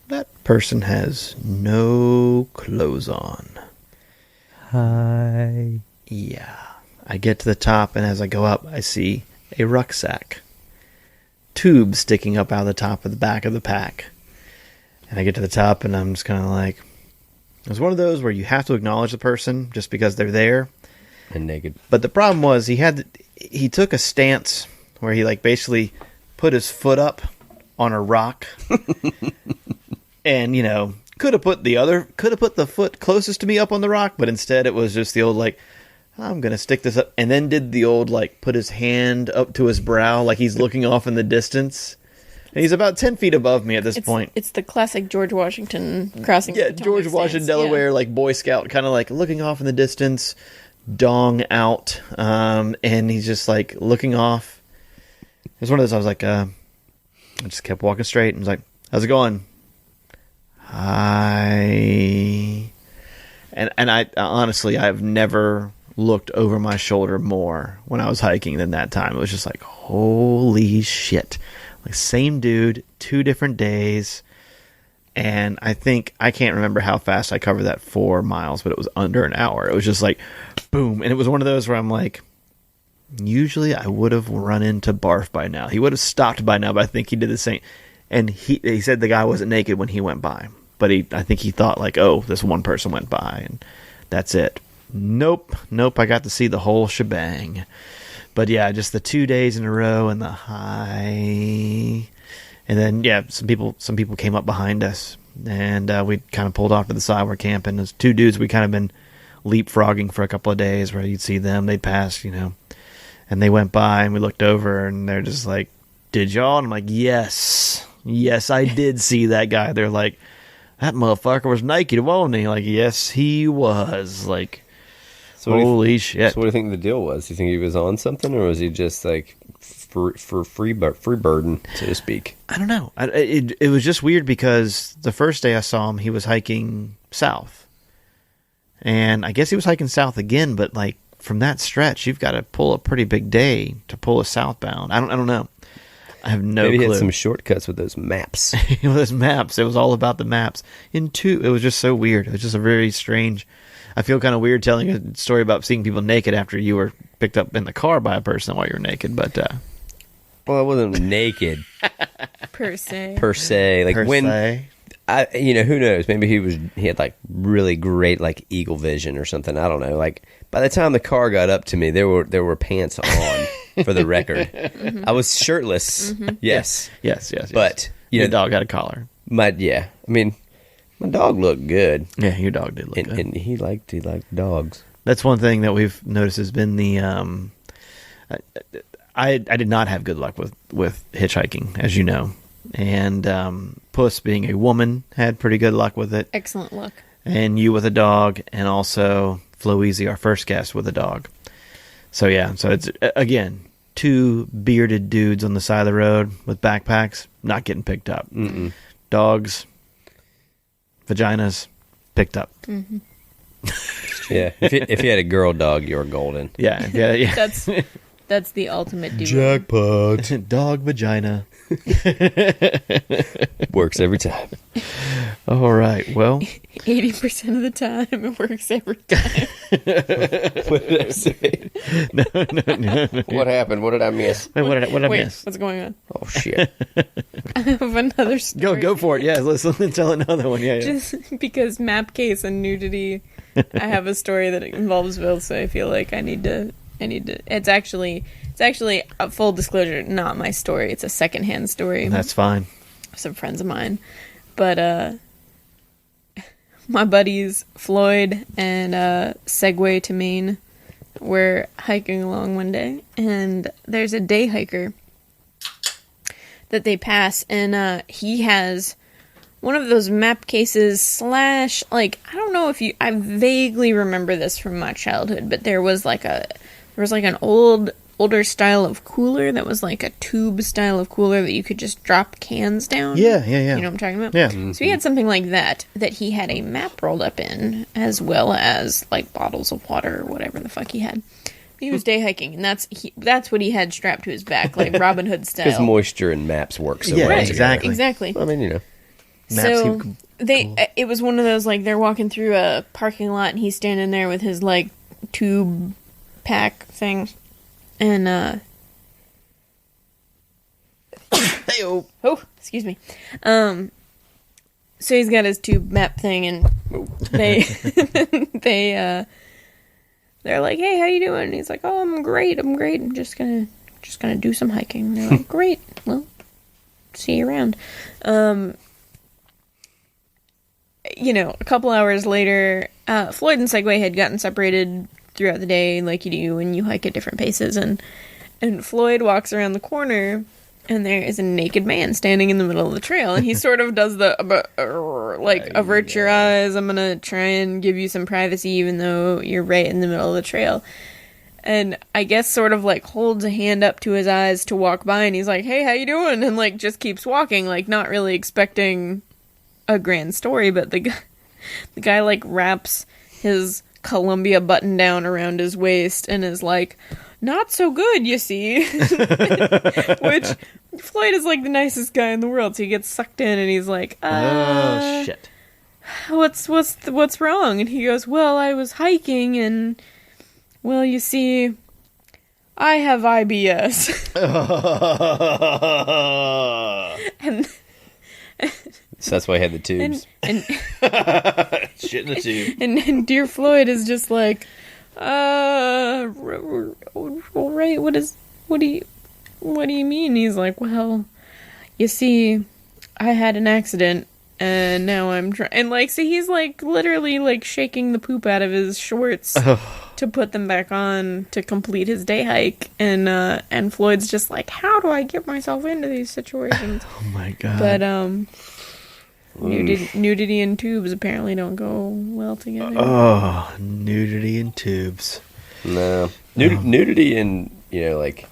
that person has no clothes on. Hi. Yeah. I get to the top, and as I go up, I see a rucksack. Tubes sticking up out of the top of the back of the pack. And I get to the top, and I'm just kind of like... It was one of those where you have to acknowledge the person just because they're there. And naked. But the problem was he took a stance where he basically put his foot up on a rock, and could have put the foot closest to me up on the rock, but instead it was just the old I'm gonna stick this up, and then did the old put his hand up to his brow like he's looking off in the distance, and he's about 10 feet above me at this point. It's the classic George Washington crossing. Yeah, George Washington, Delaware, Boy Scout, kind of looking off in the distance, dong out, and he's just looking off. It was one of those. I was like, I just kept walking straight and was like, how's it going? Hi. And I honestly, I've never looked over my shoulder more when I was hiking than that time. It was just holy shit. Same dude, 2 different days. And I can't remember how fast I covered that 4 miles, but it was under an hour. It was just boom. And it was one of those where I'm like, usually I would have run into Barf by now. He would have stopped by now, but I think he did the same. And he said the guy wasn't naked when he went by. But I think he thought oh, this one person went by and that's it. Nope. I got to see the whole shebang. But yeah, just the 2 days in a row and the high. And then, yeah, some people came up behind us, and we kind of pulled off to the side. We're camping. There's 2 dudes we kind of been leapfrogging for a couple of days where you'd see them. They'd pass, and they went by, and we looked over, and they're just like, did y'all? And I'm like, yes, I did see that guy. They're like, that motherfucker was naked, wasn't he? Yes, he was. So holy shit. So what do you think the deal was? Do you think he was on something, or was he just for free burden, so to speak? I don't know. It was just weird because the first day I saw him, he was hiking south. And I guess he was hiking south again, but from that stretch, you've got to pull a pretty big day to pull a southbound. I don't know. I have no clue. Maybe he had some shortcuts with those maps. Those maps. It was all about the maps. It was just so weird. It was just a very strange... I feel kind of weird telling a story about seeing people naked after you were picked up in the car by a person while you were naked, but... Well, I wasn't naked. Per se. Per se. Who knows? Maybe he had really great eagle vision or something. I don't know. By the time the car got up to me, there were pants on, for the record. Mm-hmm. I was shirtless. Mm-hmm. Yes. Yes. But your dog had a collar. My dog looked good. Yeah, your dog did look good. And he liked dogs. That's one thing that we've noticed has been the I did not have good luck with hitchhiking, as you know. And Puss, being a woman, had pretty good luck with it. Excellent luck. And you with a dog, and also Flo Easy, our first guest, with a dog. So yeah, it's again 2 bearded dudes on the side of the road with backpacks, not getting picked up. Mm-mm. Dogs, Vaginas picked up. Yeah. If you had a girl dog, you were golden. Yeah. That's the ultimate duo. Jackpot. Dog vagina. Works every time. All right. Well, 80% of the time, it works every time. What did I say? no. What happened? What did I miss? Wait, what did I Wait, miss? what's going on? Oh, shit. I have another story. Go for it. Yeah, let's tell another one. Yeah. Just because map case and nudity, I have a story that involves both, so I feel like I need to. It's actually a full disclosure, not my story. It's a secondhand story. That's fine. Some friends of mine, but my buddies Floyd and Segway to Maine were hiking along one day, and there's a day hiker that they pass, and he has one of those map cases / like, I don't know if I vaguely remember this from my childhood, but there was an older style of cooler that was like a tube style of cooler that you could just drop cans down. Yeah. You know what I'm talking about? Yeah. So he had something like that he had a map rolled up in, as well as like bottles of water or whatever the fuck he had. He was day hiking, and that's what he had strapped to his back, like Robin Hood style. Because moisture and maps work so Yeah, well right, together. Exactly. I mean, you know. Maps So seem it was one of those, like, they're walking through a parking lot, and he's standing there with his like tube pack thing, and Hey-o. oh, excuse me. So he's got his tube map thing, and they're like, "Hey, how you doing?" And he's like, "Oh, I'm great. I'm just gonna do some hiking." And they're like, "Great. Well, see you around." A couple hours later, Floyd and Segway had gotten separated throughout the day, like you do when you hike at different paces, and Floyd walks around the corner, and there is a naked man standing in the middle of the trail, and he sort of does the avert your eyes, I'm gonna try and give you some privacy even though you're right in the middle of the trail, and I guess sort of like holds a hand up to his eyes to walk by, and he's like, "Hey, how you doing?" and like just keeps walking, like not really expecting a grand story, but the guy like wraps his Columbia button down around his waist and is like, "Not so good, you see." Which Floyd is like the nicest guy in the world, so he gets sucked in and he's like, Oh shit. What's wrong?" And he goes, "Well, I was hiking and, well, you see, I have IBS." and So that's why I had the tubes. and Shit in the tube. and dear Floyd is just like, all right, what do you mean? He's like, "Well, you see, I had an accident, and now I'm trying," and like, so he's like literally like shaking the poop out of his shorts to put them back on to complete his day hike, and Floyd's just like, "How do I get myself into these situations?" Oh my god. But nudity and tubes apparently don't go well together. Oh, nudity and tubes. No. Nudity and, like,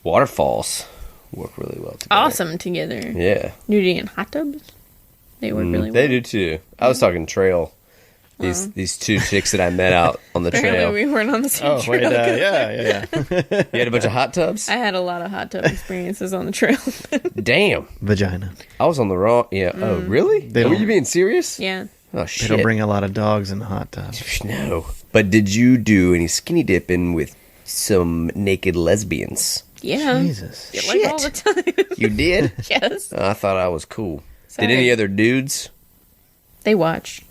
waterfalls work really well together. Awesome together. Yeah. Nudity and hot tubs, they work really well. They do too. I was talking trail. These two chicks that I met out on the Apparently trail. we weren't on the same Oh, trail. wait, yeah. You had a bunch of hot tubs? I had a lot of hot tub experiences on the trail. Damn. Vagina. I was on the wrong... Yeah. Oh, really? They Were don't- you being serious? Yeah. Oh, shit. They don't bring a lot of dogs in the hot tubs. No. But did you do any skinny dipping with some naked lesbians? Yeah. Jesus. Yeah, like all the time. You did? Yes. I thought I was cool. Sorry. Did any other dudes? They watch.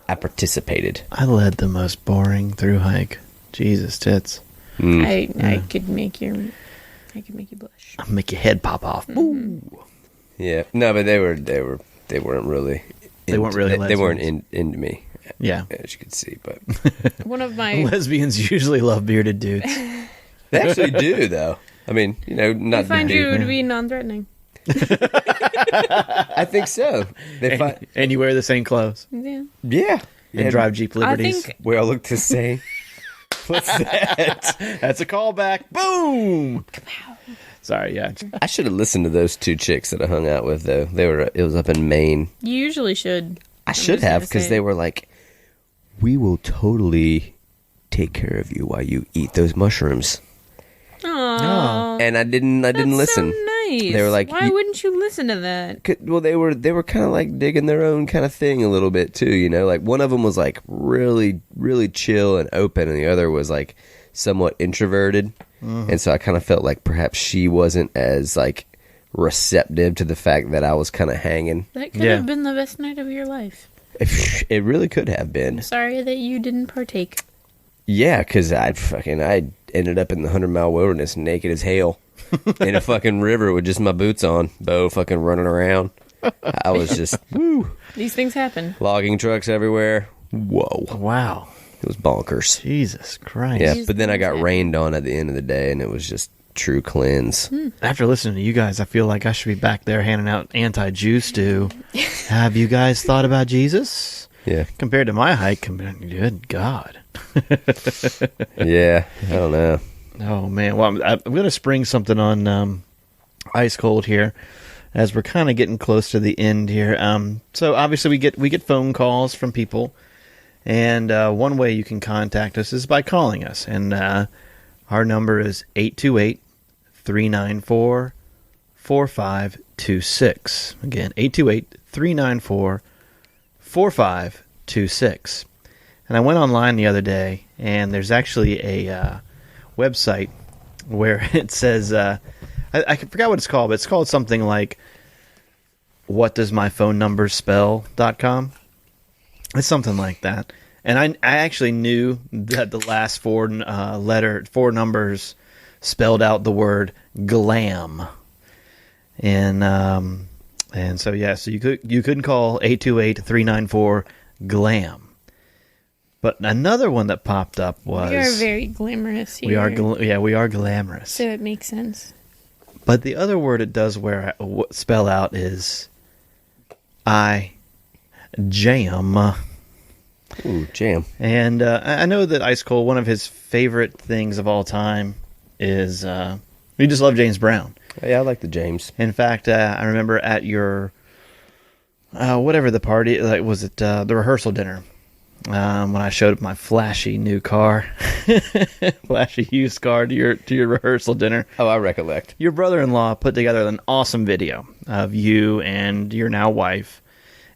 I participated. I led the most boring through hike. Jesus tits. I could make you blush. I'll make your head pop off. Ooh. Yeah. No, but they weren't really... They weren't really They weren't lesbians. into me, Yeah. as you could see, but... One of my Lesbians usually love bearded dudes. They actually do, though. I mean, not I find dude. you to be non-threatening. I think so. They find... And you wear the same clothes. Yeah. Yeah. And drive Jeep I Liberties. think We all look the same. What's that? That's a callback. Boom! Sorry, yeah. I should have listened to those two chicks that I hung out with, though. It was up in Maine. You usually should. I should have, because they were like, we will totally take care of you while you eat those mushrooms. Aww. And I didn't listen. So nice. They were like, why wouldn't you listen to that? Well, they were kind of like digging their own kind of thing a little bit too, you know. Like one of them was like really, really chill and open, and the other was like somewhat introverted. And so I kind of felt like perhaps she wasn't as like receptive to the fact that I was kind of hanging. That could have been the best night of your life. It really could have been. I'm sorry that you didn't partake. Yeah, because I ended up in the 100-mile wilderness naked as hell in a fucking river with just my boots on, Bo fucking running around. I was just, woo. These things happen. Logging trucks everywhere. Whoa. Wow. It was bonkers. Jesus Christ. Yeah, but then I got rained on at the end of the day, and it was just true cleanse. After listening to you guys, I feel like I should be back there handing out anti-Jew stew. Have you guys thought about Jesus? Yeah. Compared to my hike, good God. Yeah, I don't know. Oh, man. Well, I'm going to spring something on Ice Cold here as we're kind of getting close to the end here. So, obviously, we get phone calls from people. And one way you can contact us is by calling us. And our number is 828-394-4526. Again, 828-394-4526. And I went online the other day, and there's actually a website where it says, I forgot what it's called, but it's called something like whatdoesmyphonenumberspell.com. It's something like that. And I actually knew that the last four numbers spelled out the word glam. And so yeah, so you couldn't call 828-394-GLAM. But another one that popped up was... We are very glamorous here. We are glamorous. So it makes sense. But the other word it does spell out is I jam. Ooh, jam. And I know that Ice Cold, one of his favorite things of all time is he just loved James Brown. Yeah, I like the James. In fact, I remember at your whatever the party, like was it the rehearsal dinner, when I showed up my flashy new car, flashy used car to your rehearsal dinner. Oh, I recollect. Your brother-in-law put together an awesome video of you and your now wife.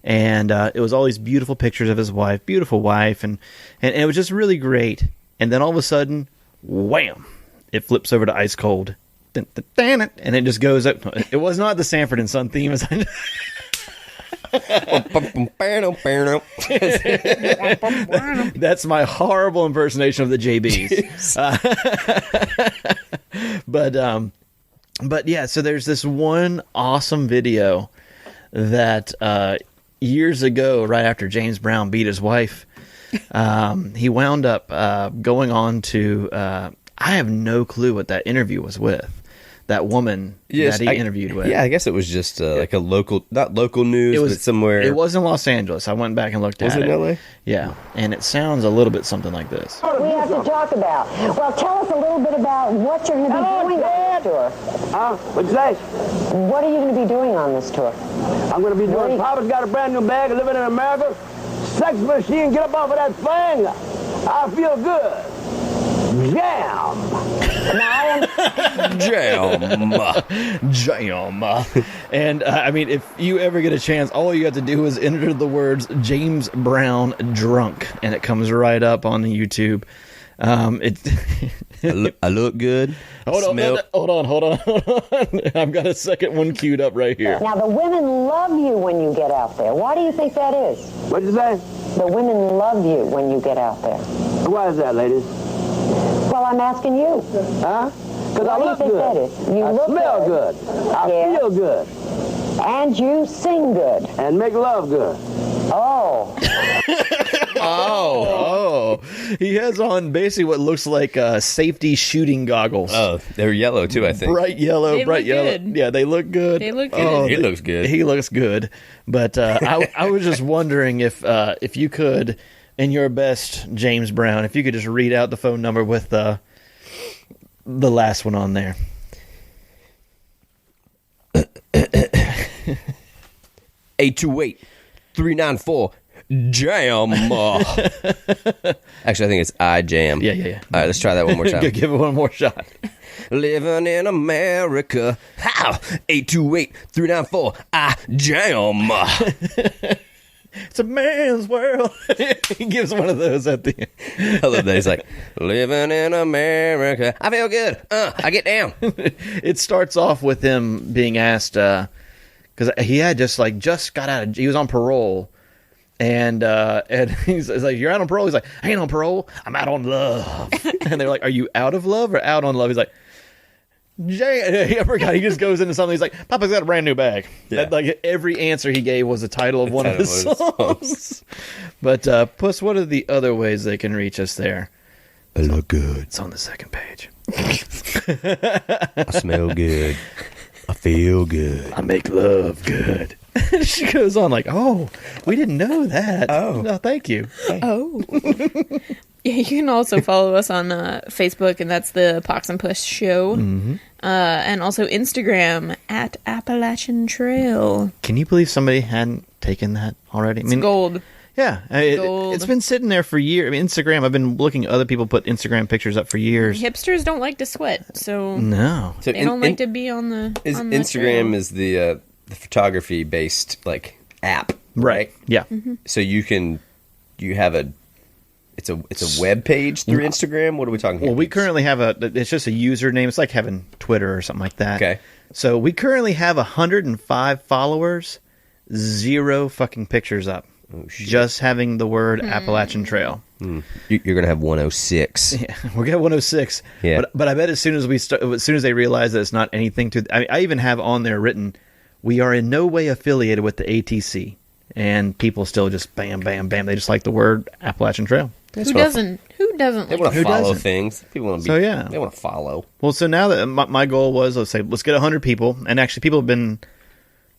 And it was all these beautiful pictures of his wife, beautiful wife, and it was just really great. And then all of a sudden, wham! It flips over to Ice Cold, and it just goes up. It was not the Sanford and Son theme, as I That's my horrible impersonation of the JBs. But yeah, so there's this one awesome video that years ago, right after James Brown beat his wife, he wound up going on to... I have no clue what that interview was with. That woman that he interviewed with. Yeah, I guess it was just like a local, not local news, but somewhere. It was in Los Angeles. I went back and looked at it. Was it in LA? Yeah, and it sounds a little bit something like this. We have to talk about. Well, tell us a little bit about what you're going to be doing on this tour. What'd you say? What are you going to be doing on this tour? I'm going to be doing Papa's Got a Brand New Bag, Living in America, Sex Machine, Get Up Off of That Thing, I Feel Good, Jam. Jam. And I mean, if you ever get a chance, all you have to do is enter the words James Brown drunk, and it comes right up on the YouTube. I look good. Hold on. I've got a second one queued up right here. Now, the women love you when you get out there. Why do you think that is? What'd you say? The women love you when you get out there. Why is that, ladies? Well, I'm asking you. Huh? Because I look What do you think good. that is? You I look smell good. I Yes. feel good. And you sing good. And make love good. Oh. Oh. He has on basically what looks like safety shooting goggles. Oh, they're yellow too, I think. Bright yellow. They look good. Yeah, they look good. They look good. Oh, He looks good. He looks good. But I was just wondering if you could, in your best James Brown, if you could just read out the phone number with the last one on there. 828-394 jam. Actually, I think it's I jam. Yeah. All right, let's try that one more time. Give it one more shot. Living in America. How? 828-394 I jam. It's a man's world. He gives one of those at the end. I love that. He's like, living in America. I feel good. I get down. It starts off with him being asked, because he had just got out of, he was on parole. And he's like, you're out on parole? He's like, I ain't on parole. I'm out on love. And they're like, are you out of love or out on love? He's like, I forgot. He just goes into something. He's like, Papa's got a brand new bag. Yeah. Like every answer he gave was the title of one of his songs. But Puss, what are the other ways they can reach us there? I look good. It's on the second page. I smell good. I feel good. I make love good. She goes on like, oh, we didn't know that. Oh. No, thank you. Oh. Yeah, you can also follow us on Facebook, and that's the Pox and Puss Show. Mm-hmm. And also Instagram at Appalachian Trail. Can you believe somebody hadn't taken that already? It's gold. Yeah, Gold. it's been sitting there for years. I mean, Instagram, I've been looking at other people put Instagram pictures up for years. Hipsters don't like to sweat, so No. So they don't like to be on the on the Instagram trail. is the photography based like app, Right. Yeah. Mm-hmm. So you have it's a web page through Instagram. What are we talking here? Well, we currently have it's just a username. It's like having Twitter or something like that. Okay. So we currently have 105 followers, 0 fucking pictures up. Oh, shit. Just having the word Appalachian Trail. You're gonna have 106. Yeah, we're gonna have 106. Yeah. But I bet as soon as they realize that it's not anything to, I even have on there written, we are in no way affiliated with the ATC, and people still just bam, bam, bam. They just like the word Appalachian Trail. Who doesn't? Who doesn't? They Like want to Who follow doesn't? things. People want to be. So, yeah. They want to follow. Well, so now that my goal was, let's get 100 people, and actually people have been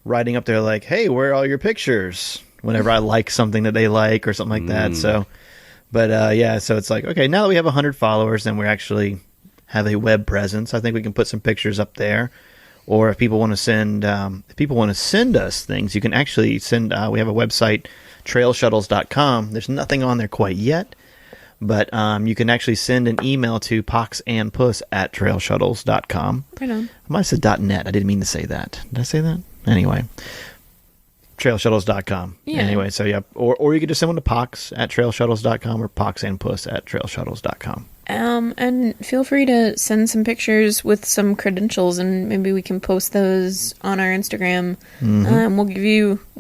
writing up there like, hey, where are all your pictures? Whenever I like something that they like or something like that. So, but yeah, so it's like, okay, now that we have 100 followers and we actually have a web presence, I think we can put some pictures up there. Or if people want to send, us things, you can actually send. We have a website, trailshuttles.com. There's nothing on there quite yet, but you can actually send an email to poxandpuss@trailshuttles.com. Right on. I might have said .net. I didn't mean to say that. Did I say that? Anyway, trailshuttles.com. Yeah. Anyway, so yeah, or you could just send one to pox@trailshuttles.com or poxandpuss@trailshuttles.com. And feel free to send some pictures with some credentials, and maybe we can post those on our Instagram. We'll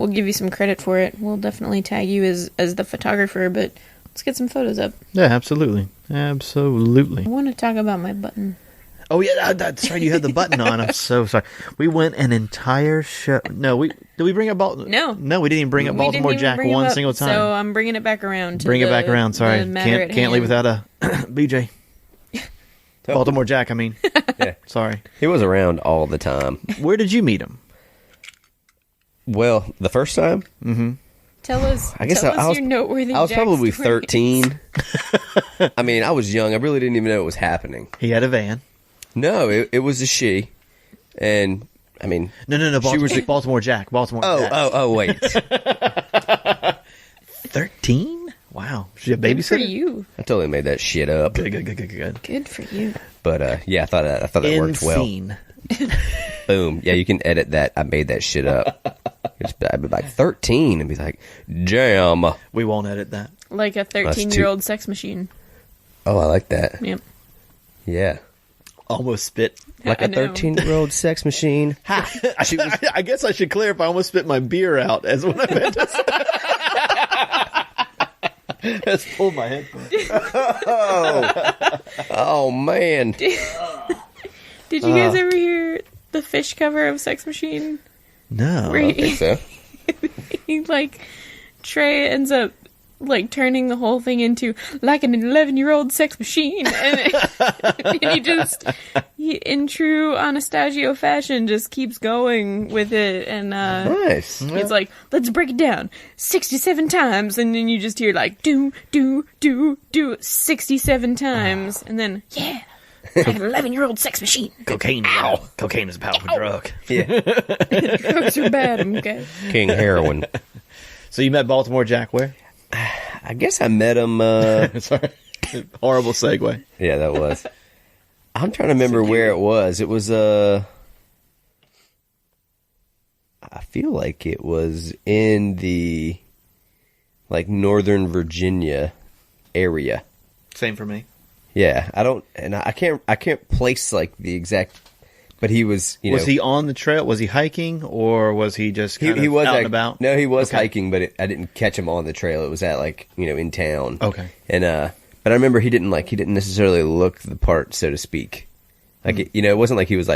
give you some credit for it. We'll definitely tag you as the photographer, but let's get some photos up. Yeah, absolutely. Absolutely. I want to talk about my button. Oh yeah, that's right. You had the button on. I'm so sorry. We went an entire show. No, did we bring up No. No, we didn't even bring up We Baltimore didn't even Jack bring 'em one up, single time. So I'm bringing it back around. To Bring it back around. Sorry, the matter can't leave at hand. without a BJ. Baltimore Jack. I mean, Yeah. sorry. He was around all the time. Where did you meet him? Well, the first time, Tell us. I guess tell I us was your noteworthy. I was Jack probably stories. 13. I mean, I was young. I really didn't even know it was happening. He had a van. No, it was a she, and I mean, No. She was Baltimore Jack. Baltimore. Jack. oh, wait. 13. Wow. She's a Good for babysitter. you. I totally made that shit up. Good. Good for you. But yeah, I thought that worked well. Insane. Boom. Yeah, you can edit that. I made that shit up. I'd be like 13 and be like, jam. We won't edit that. Like a 13-year-old sex machine. Oh, I like that. Yep. Yeah. Almost spit. Like I a know. 13-year-old sex machine. I guess I should clarify. I almost spit my beer out as what I meant to say. Just pulled my headphones. Oh, man. Did you guys ever hear the fish cover of Sex Machine? No. Where I think so. he like Trey ends up like turning the whole thing into like an 11-year-old sex machine, and he in true Anastasio fashion just keeps going with it, and Nice. it's like, let's break it down 67 times, and then you just hear like do 67 times, and then I have an 11-year-old sex machine. Cocaine is a powerful drug. Yeah. Drugs are bad, okay? King heroin. So you met Baltimore Jack where? I guess I met him. Sorry. Horrible segue. Yeah, that was. I'm trying to remember where it was. It was I feel like it was in the Northern Virginia area. Same for me. Yeah, I can't place the exact, but he was. Was he on the trail? Was he hiking, or was he just he was out and about? No, he was hiking, but I didn't catch him on the trail. It was at in town. Okay. And but I remember he didn't necessarily look the part, so to speak. It wasn't like he was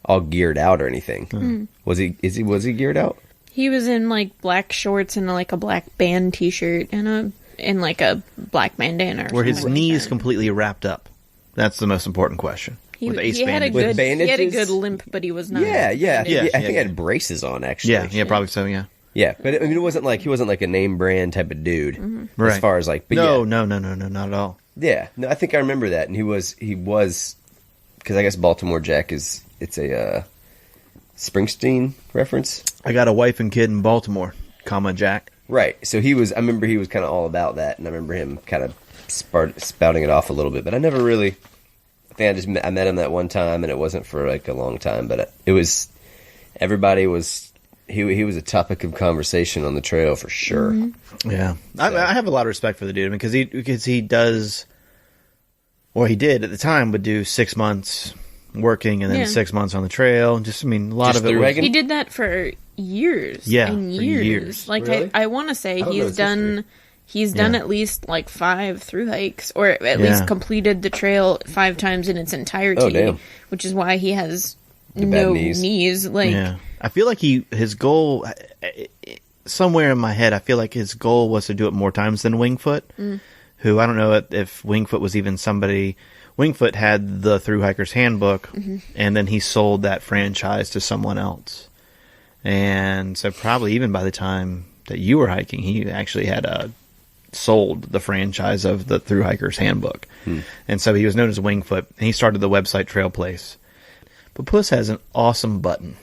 all geared out or anything. Was he geared out? He was in black shorts and a black band T-shirt and a black bandana. Were his knees completely wrapped up? That's the most important question. He had a With bandages? good limp, but he was not. Yeah. I think yeah. he had braces on actually. Yeah, probably so. Yeah. Yeah, but it wasn't he wasn't a name brand type of dude. Right. As far as but no, not at all. Yeah, no, I think I remember that, and he was because I guess Baltimore Jack it's a Springsteen reference. I got a wife and kid in Baltimore, Jack. Right. So I remember he was kind of all about that, and I remember him kind of spouting it off a little bit, but I never really. I think I met him that one time, and it wasn't for a long time, but it was. Everybody was. He was a topic of conversation on the trail for sure. Mm-hmm. Yeah, so. I have a lot of respect for the dude because he does. Well, he did at the time would do 6 months working and then 6 months on the trail. A lot of it was. He did that for years. Yeah, and for years. Really? I want to say he's done at least 5 through hikes, or at least completed the trail 5 times in its entirety. Oh, damn. Which is why he has no knees. I feel like his goal somewhere in my head. I feel like his goal was to do it more times than Wingfoot. Who I don't know if Wingfoot was even somebody. Wingfoot had the Thru-Hiker's Handbook, and then he sold that franchise to someone else. And so probably even by the time that you were hiking, he actually had sold the franchise of the Thru-Hiker's Handbook. And so he was known as Wingfoot, and he started the website Trail Place. But Puss has an awesome button.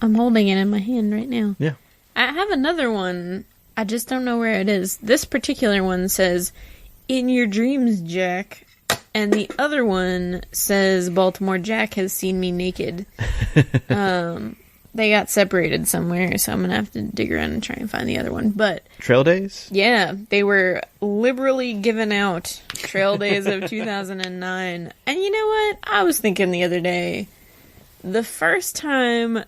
I'm holding it in my hand right now. Yeah. I have another one. I just don't know where it is. This particular one says, "In your dreams, Jack." And the other one says, "Baltimore Jack has seen me naked." They got separated somewhere, so I'm going to have to dig around and try and find the other one. But Trail Days? yeah, they were liberally given out Trail Days of 2009. And you know what? I was thinking the other day, the first time...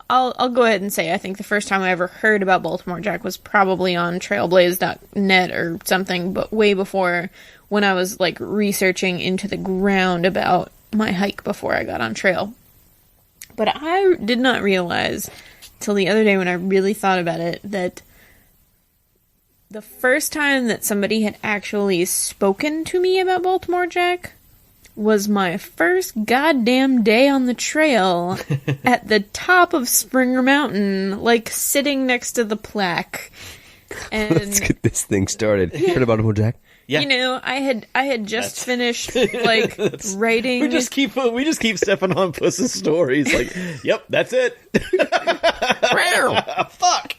I'll go ahead and say I think the first time I ever heard about Baltimore Jack was probably on trailblaze.net or something, but way before, when I was researching into the ground about my hike before I got on trail. But I did not realize till the other day when I really thought about it that the first time that somebody had actually spoken to me about Baltimore Jack was my first goddamn day on the trail at the top of Springer Mountain, sitting next to the plaque. And let's get this thing started. Heard about Baltimore Jack? Yeah. I had just finished writing. We just keep stepping on Puss's stories. Yep, that's it. Fuck.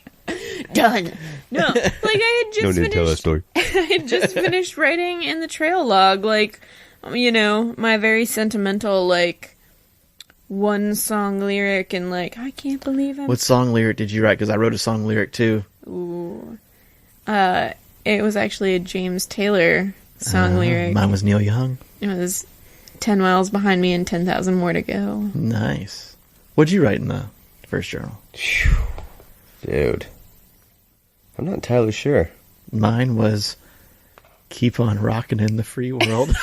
Done. No, I had just no need to tell that finished. story. I had just finished writing in the trail log, my very sentimental, one song lyric, and I can't believe I'm... What song lyric did you write? Because I wrote a song lyric too. Ooh. It was actually a James Taylor song lyric. Mine was Neil Young. It was 10 miles behind me and 10,000 more to go. Nice. What'd you write in the first journal? Dude. I'm not entirely sure. Mine was keep on rocking in the free world.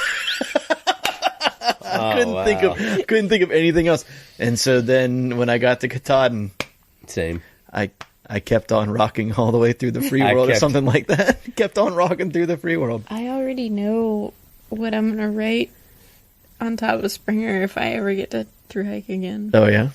Couldn't think of anything else. And so then when I got to Katahdin, same. I kept on rocking all the way through the free world or something like that. Kept on rocking through the free world. I already know what I'm going to write on top of Springer if I ever get to Thru-Hike again. Oh, yeah?